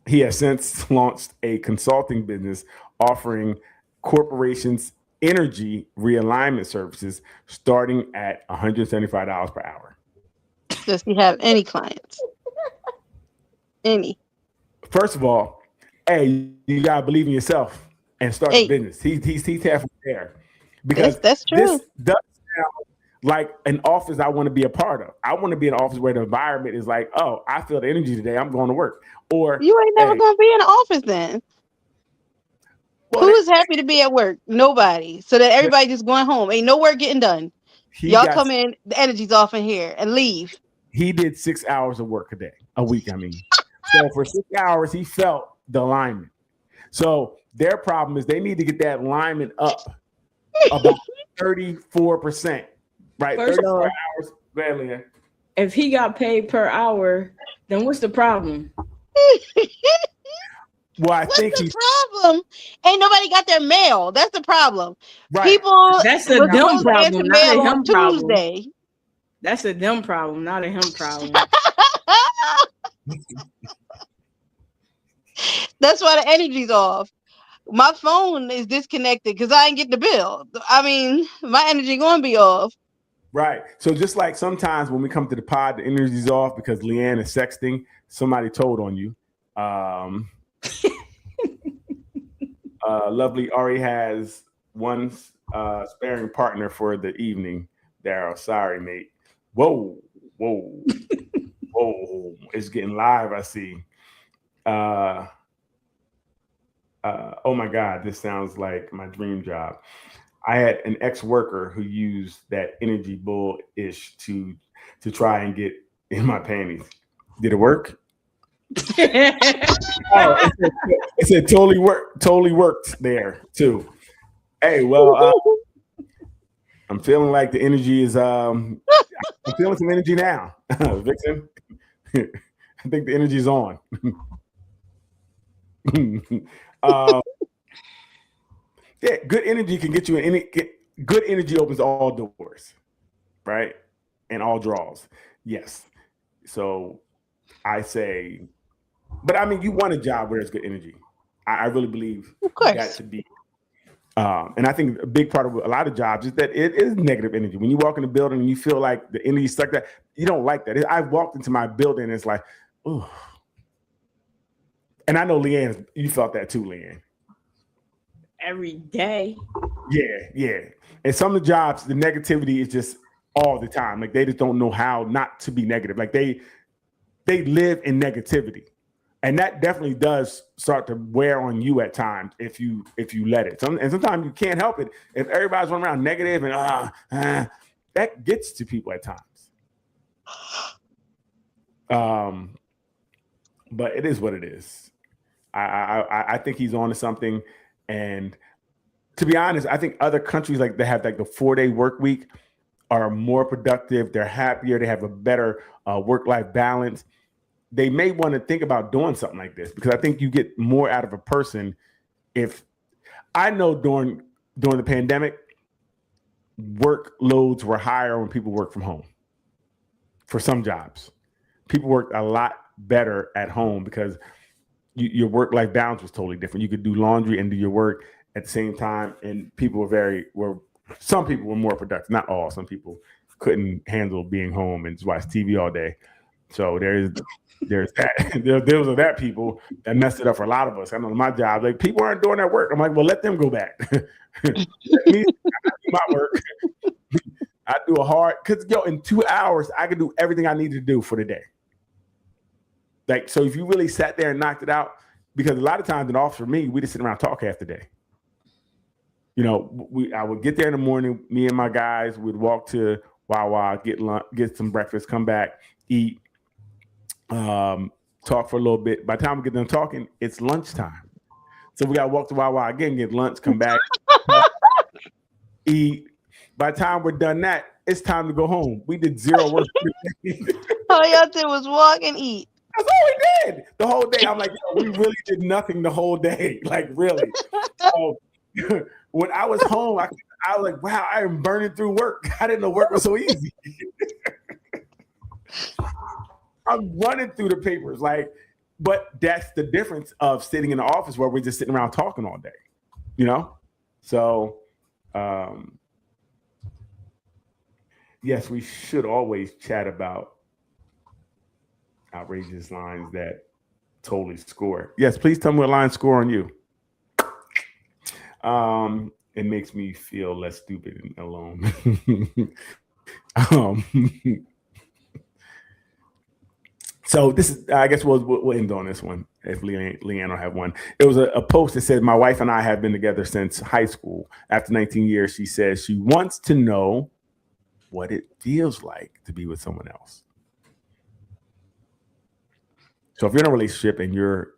He has since launched a consulting business offering corporations energy realignment services starting at $175 per hour. Does he have any clients? Any? First of all, hey, you gotta believe in yourself and start a business. He's halfway there, because that's true. This does sound like an office I want to be a part of. I want to be in an office where the environment is like, oh, I feel the energy today, I'm going to work. Or you ain't never gonna be in the office then. Well, who is happy to be at work? Nobody. So that everybody just going home. Ain't no work getting done. Y'all come in, the energy's off in here, and leave. He did 6 hours of work a week. I mean, so for 6 hours, he felt the alignment. So their problem is they need to get that alignment up about 34%. Right? First 34 hours. Go ahead, Leah. If he got paid per hour, then what's the problem? Well, I What's think the problem? Ain't nobody got their mail. That's the problem. Right. People. That's a them problem, not a him problem. Tuesday. That's a them problem, not a him problem. That's why the energy's off. My phone is disconnected because I ain't get the bill. I mean, my energy gonna be off. Right. So just like sometimes when we come to the pod, the energy's off because Leanne is sexting. Somebody told on you. Lovely Ari has one sparing partner for the evening. Daryl, sorry, mate. Whoa. Whoa. It's getting live, I see. Oh my God, this sounds like my dream job. I had an ex-worker who used that energy bull-ish to try and get in my panties. Did it work? Oh, it said totally worked there too. Hey, well, I'm feeling like the energy is I'm feeling some energy now. Vixen, I think the energy is on. Yeah, good energy can get you in any. Good energy opens all doors, right? And all draws. Yes. So I say, but I mean, you want a job where there's good energy. I really believe that to be. And I think a big part of a lot of jobs is that it is negative energy. When you walk in the building and you feel like the energy stuck there, you don't like that. I walked into my building and it's like, oh. And I know Leanne, you felt that too, Leanne. Every day. Yeah. And some of the jobs, the negativity is just all the time. Like they just don't know how not to be negative. Like they live in negativity. And that definitely does start to wear on you at times if you let it. And sometimes you can't help it. If everybody's running around negative and that gets to people at times. But it is what it is. I think he's on to something. And to be honest, I think other countries like they have like the 4-day work week are more productive. They're happier. They have a better work-life balance. They may want to think about doing something like this because I think you get more out of a person. If I know during the pandemic, workloads were higher when people work from home. For some jobs, people worked a lot better at home because your work-life balance was totally different. You could do laundry and do your work at the same time, and people some people were more productive. Not all. Some people couldn't handle being home and just watch TV all day. So there's that. There was that people that messed it up for a lot of us. I know my job, like people aren't doing their work. I'm like, well, let them go back. Let me do my work. I do a hard because in 2 hours I can do everything I need to do for the day. Like, so if you really sat there and knocked it out, because a lot of times in the office for me, we just sit around and talk half the day. You know, I would get there in the morning, me and my guys would walk to Wawa, get lunch, get some breakfast, come back, eat, talk for a little bit. By the time we get done talking, it's lunchtime. So we got to walk to Wawa again, get lunch, come back, eat. By the time we're done that, it's time to go home. We did zero work. All y'all did was walk and eat. That's all we did the whole day. I'm like, yo, we really did nothing the whole day. Like, really. So when I was home, I was like, wow, I am burning through work. I didn't know work was so easy. I'm running through the papers. Like, but that's the difference of sitting in the office where we're just sitting around talking all day, you know? So, yes, we should always chat about outrageous lines that totally score. Yes, please tell me what lines score on you. It makes me feel less stupid and alone. So this is, I guess we'll end on this one if Leanne will have one. It was a post that said, my wife and I have been together since high school. After 19 years, she says she wants to know what it feels like to be with someone else. So if you're in a relationship and your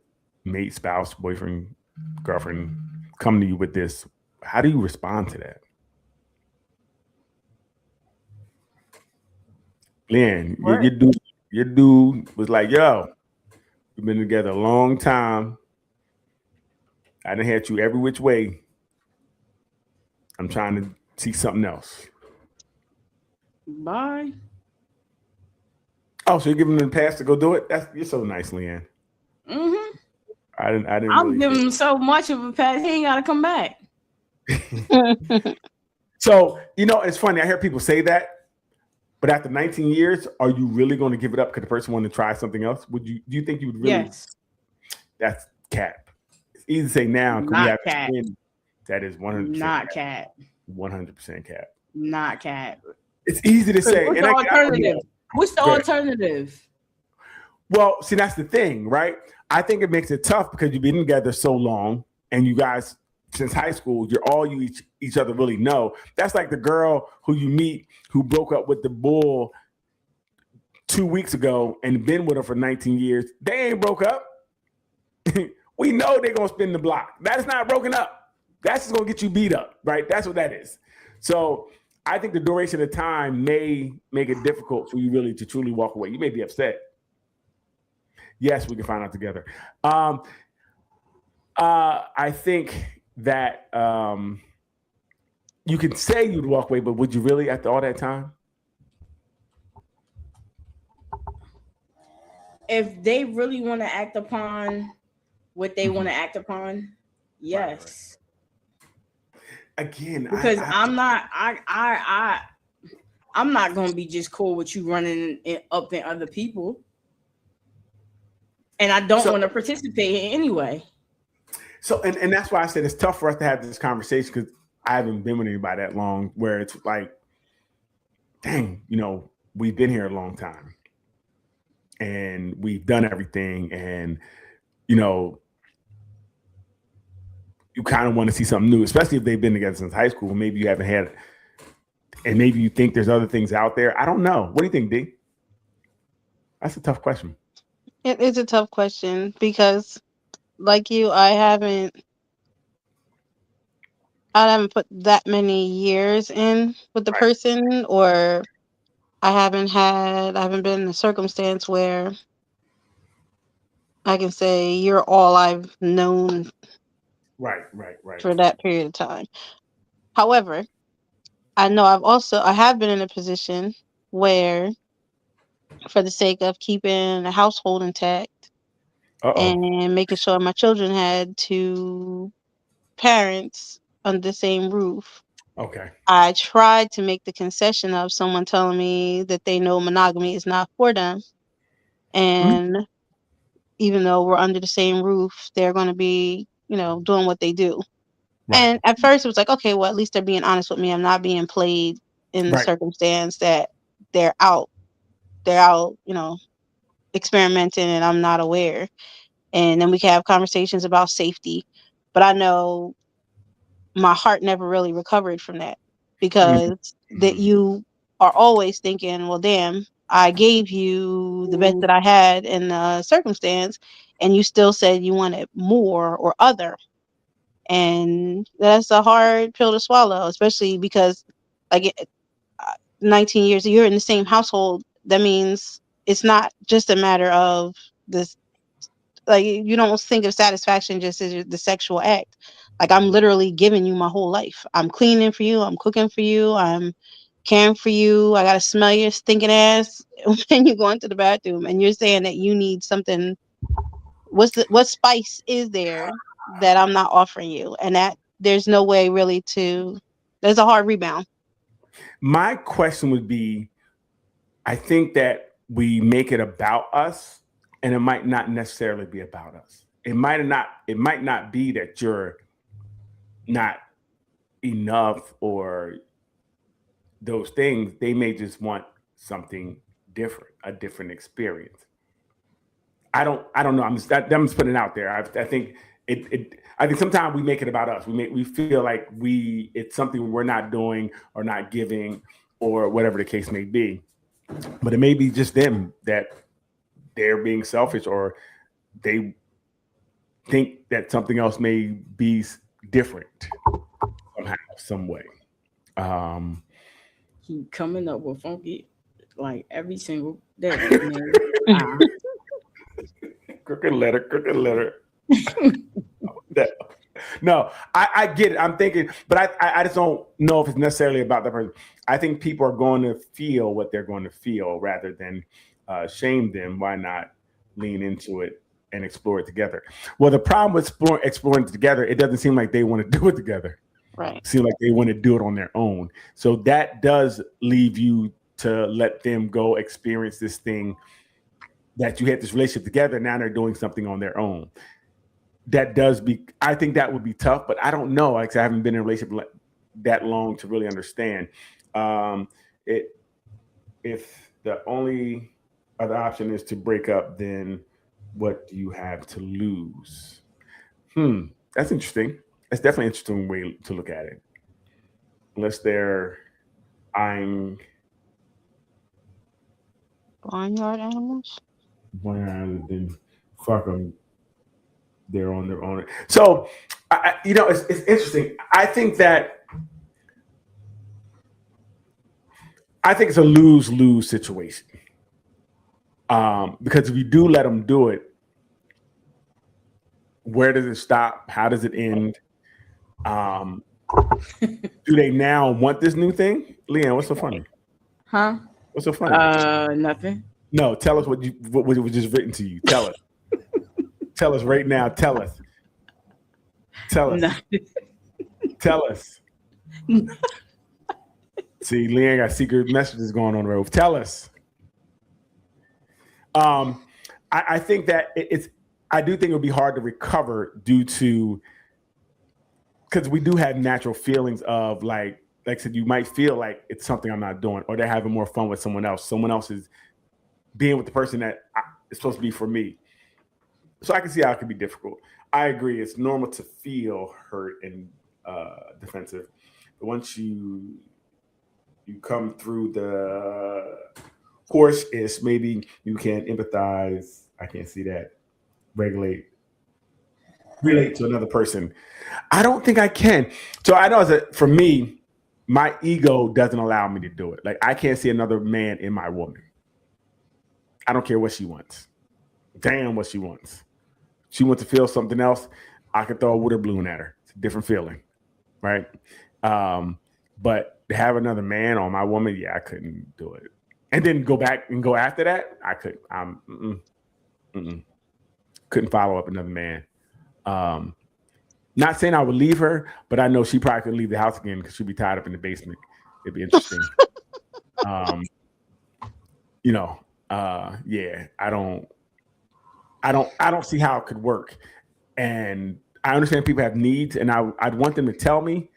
mate, spouse, boyfriend, girlfriend come to you with this, how do you respond to that? Leanne, your dude was like, yo, we've been together a long time. I done had you every which way. I'm trying to see something else. Bye. Oh, so you're giving him the pass to go do it? You're so nice, Leanne. Mm-hmm. I didn't I'm really giving him so much of a pass, he ain't gotta come back. So, you know, it's funny. I hear people say that, but after 19 years, are you really going to give it up because the person wanted to try something else? Do you think you would really? Yes. That's cap. It's easy to say now. Not cap. That is 100% Not cap. 100% cap. Not cap. It's easy to say. What's the alternative? What's the alternative? Well, see, that's the thing, right? I think it makes it tough because you've been together so long and you guys, since high school, you're all you each other really know. That's like the girl who you meet who broke up with the bull 2 weeks ago and been with her for 19 years. They ain't broke up. We know they're going to spin the block. That's not broken up. That's just going to get you beat up, right? That's what that is. So I think the duration of time may make it difficult for you really to truly walk away. You may be upset. Yes, we can find out together. I think that you can say you'd walk away, but would you really after all that time? If they really want to act upon what they want to act upon, yes. Again, because I'm not going to be just cool with you running up in other people, and I don't want to participate in anyway. So, and that's why I said it's tough for us to have this conversation because I haven't been with anybody that long. Where it's like, dang, you know, we've been here a long time, and we've done everything, and you know. You kind of want to see something new, especially if they've been together since high school. Maybe you haven't had it, and maybe you think there's other things out there. I don't know. What do you think, D? That's a tough question. It is a tough question because, like you, I haven't put that many years in with the person, or I haven't been in a circumstance where I can say you're all I've known. Right. For that period of time. However, I know I have been in a position where, for the sake of keeping the household intact and making sure my children had 2 parents under the same roof. Okay. I tried to make the concession of someone telling me that they know monogamy is not for them. And even though we're under the same roof, they're going to be, you know, doing what they do. Right. And at first it was like, okay, well, at least they're being honest with me. I'm not being played in the circumstance that they're out, you know, experimenting and I'm not aware. And then we can have conversations about safety. But I know my heart never really recovered from that because that you are always thinking, well, damn, I gave you the best that I had in the circumstance, and you still said you wanted more or other. And that's a hard pill to swallow, especially because, like, 19 years, you're in the same household. That means it's not just a matter of this. Like, you don't think of satisfaction just as the sexual act. Like, I'm literally giving you my whole life. I'm cleaning for you. I'm cooking for you. I'm caring for you. I gotta smell your stinking ass when you go into the bathroom. And you're saying that you need something. What spice is there that I'm not offering you? And that there's no way really to. There's a hard rebound. My question would be, I think that we make it about us, and it might not necessarily be about us. It might not be that you're not enough or those things. They may just want something different, a different experience. I don't know. I'm just putting it out there. I think I think sometimes we make it about us. We feel like it's something we're not doing or not giving or whatever the case may be. But it may be just them that they're being selfish, or they think that something else may be different somehow, some way. He coming up with funky like every single day. Man. Crooked letter. No, I get it. I'm thinking, but I just don't know if it's necessarily about the person. I think people are going to feel what they're going to feel rather than shame them. Why not lean into it and explore it together? Well, the problem with exploring it together, it doesn't seem like they want to do it together. Right. It seems like they want to do it on their own. So that does leave you to let them go experience this thing that you had this relationship together. Now they're doing something on their own. I think that would be tough, but I don't know. Like, I haven't been in a relationship that long to really understand. If the only other option is to break up, then what do you have to lose? That's interesting. That's definitely an interesting way to look at it. Unless they're eyeing Barnyard animals. Then fuck them. They're on their own. So, it's interesting. I think it's a lose-lose situation. Because if you do let them do it, where does it stop? How does it end? Do they now want this new thing? Leanne, what's so funny? Huh? What's so funny? Nothing. No, tell us what was just written to you. Tell us. Tell us right now. Tell us. Nothing. Tell us. See, Leanne got secret messages going on the road. Tell us. I think that I do think it would be hard to recover due to, because we do have natural feelings of like I said, you might feel like it's something I'm not doing, or they're having more fun with someone else. Someone else is being with the person that is supposed to be for me. So I can see how it could be difficult. I agree. It's normal to feel hurt and defensive. But once you come through the course, is maybe you can empathize. I can't see that. Relate to another person. I don't think I can. So I know for me, my ego doesn't allow me to do it. Like, I can't see another man in my woman. I don't care what she wants. Damn what she wants. She wants to feel something else. I could throw a water balloon at her. It's a different feeling, right? But to have another man on my woman, yeah, I couldn't do it. And then go back and go after that, I couldn't. Couldn't follow up another man. Not saying I would leave her, but I know she probably couldn't leave the house again because she'd be tied up in the basement. It'd be interesting. Yeah, I don't see how it could work. And I understand people have needs, and I'd want them to tell me.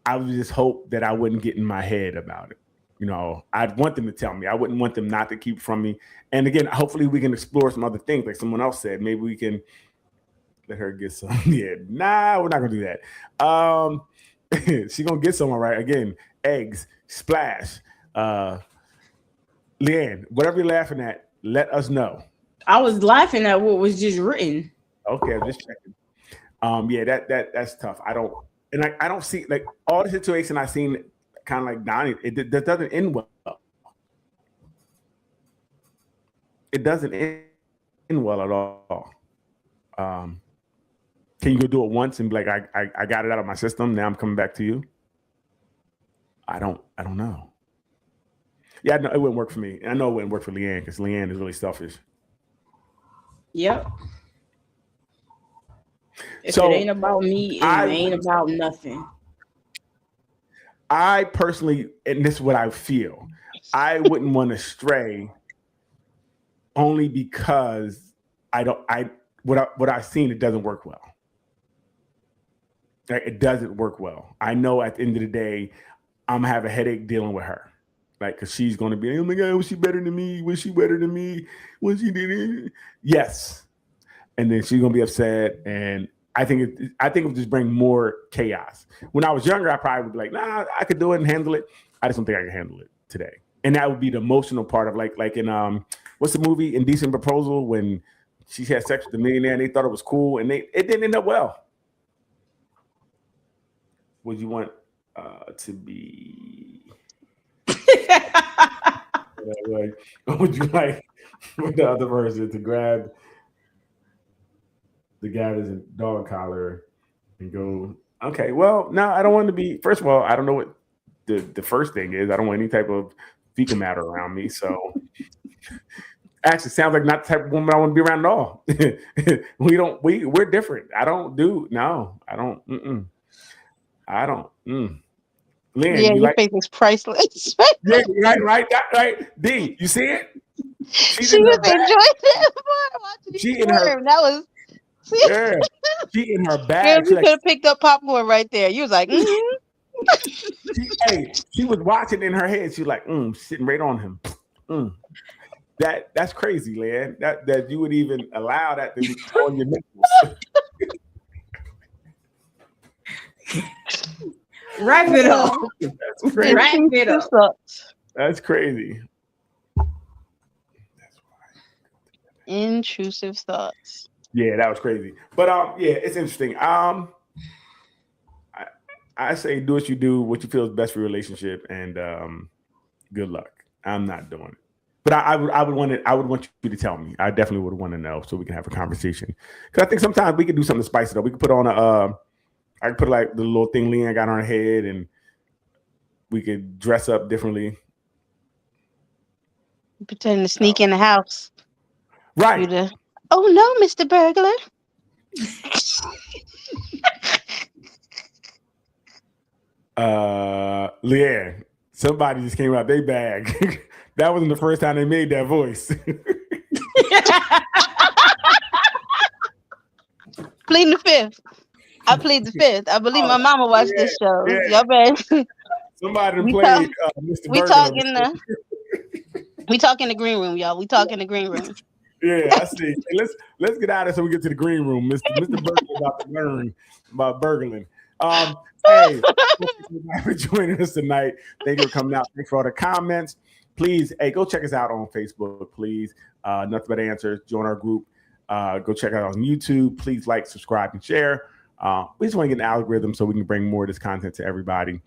I would just hope that I wouldn't get in my head about it. You know, I'd want them to tell me. I wouldn't want them not to keep from me. And again, hopefully we can explore some other things. Like someone else said, maybe we can let her get some. Yeah, nah, we're not gonna do that. She's gonna get some, all right. Again, eggs, splash. Leanne, whatever you're laughing at, let us know. I was laughing at what was just written. Okay, I'm just checking. Yeah, that's tough. I don't see like all the situation I've seen, kind of like Donnie. That doesn't end well. It doesn't end well at all. Can you go do it once and be like, I got it out of my system. Now I'm coming back to you. I don't know. Yeah, no, it wouldn't work for me. And I know it wouldn't work for Leanne because Leanne is really selfish. Yep. If So, it ain't about me, it ain't about nothing. I personally, and this is what I feel, I wouldn't want to stray only because what I've seen, it doesn't work well. Like, it doesn't work well. I know at the end of the day, I'm gonna have a headache dealing with her. Like, cause she's gonna be, oh my God, was she better than me? Was she better than me? Was she did it? Yes. And then she's gonna be upset. And I think it would just bring more chaos. When I was younger, I probably would be like, nah, I could do it and handle it. I just don't think I can handle it today. And that would be the emotional part of like in what's the movie Indecent Proposal, when she had sex with the millionaire and they thought it was cool and it didn't end up well. Would you want to be would you like with the other person to grab the guy that's a dog collar and go, okay, well, no, I don't want to be, first of all, I don't know what the first thing is. I don't want any type of fecal matter around me. So actually sounds like not the type of woman I want to be around at all. We're different. I don't. Lynn, Yeah, you your like, face is priceless. yeah, right. D, you see it? She was enjoying it. She in her, That was. yeah, she in her Girl, bag. you She could have picked up popcorn right there. You was like, she was watching in her head. She was like, sitting right on him. That's crazy, Lynn. That you would even allow that to be on your nipples. Wrap it up. That's crazy. Wrap it up. That's crazy. Intrusive thoughts. Yeah, that was crazy. But yeah, it's interesting. I say do what you do, what you feel is best for your relationship, and good luck. I'm not doing it. But I would want you to tell me. I definitely would want to know so we can have a conversation. Because I think sometimes we could do something to spice it up. We could put on I could put like the little thing Leanne got on her head, and we could dress up differently. Pretend to sneak in the house. Right. Oh no, Mr. Burglar. Leanne, somebody just came out their bag. That wasn't the first time they made that voice. Pleading the fifth. I plead the fifth. I believe my mama watched this show. Yeah. Y'all better. Somebody played Mr. We Burglar. We talk in the green room, y'all. We talk in the green room. Yeah, I see. Hey, let's get out of here so we get to the green room. Mr. Burglar about to learn about burgling. Hey, thank you for joining us tonight. Thank you for coming out. Thanks for all the comments. Please, hey, go check us out on Facebook, please. Nothing But Answers. Join our group. Go check out on YouTube. Please like, subscribe, and share. We just want to get an algorithm so we can bring more of this content to everybody.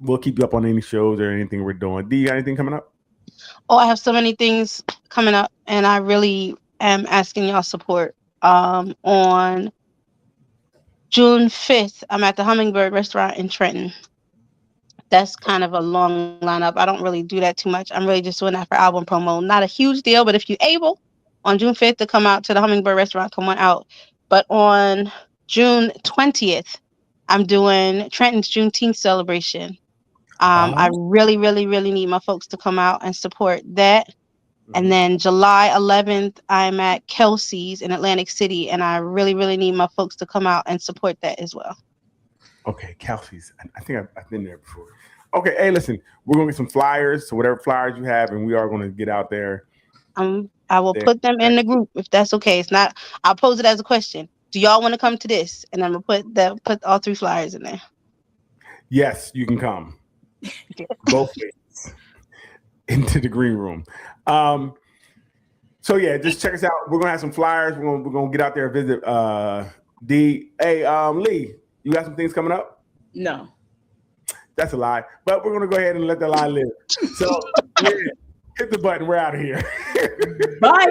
We'll keep you up on any shows or anything we're doing. D, you got anything coming up? Oh, I have so many things coming up, and I really am asking y'all support. On June 5th, I'm at the Hummingbird Restaurant in Trenton. That's kind of a long lineup. I don't really do that too much. I'm really just doing that for album promo. Not a huge deal, but if you're able on June 5th to come out to the Hummingbird Restaurant, come on out. But on June 20th, I'm doing Trenton's Juneteenth celebration. I really, really, really need my folks to come out and support that. And then July 11th, I'm at Kelsey's in Atlantic City, and I really, really need my folks to come out and support that as well. Okay, Kelsey's. I think I've been there before. Okay, hey, listen, we're gonna get some flyers, so whatever flyers you have, and we are gonna get out there. I will put them in the group if that's okay. It's not. I'll pose it as a question. Do y'all want to come to this? And I'm gonna put all 3 flyers in there. Yes, you can come. Both ways into the green room. So yeah, just check us out. We're gonna have some flyers. We're gonna get out there and visit D. Hey, Lee, you got some things coming up? No. That's a lie. But we're gonna go ahead and let the lie live. So yeah, hit the button. We're out of here. Bye.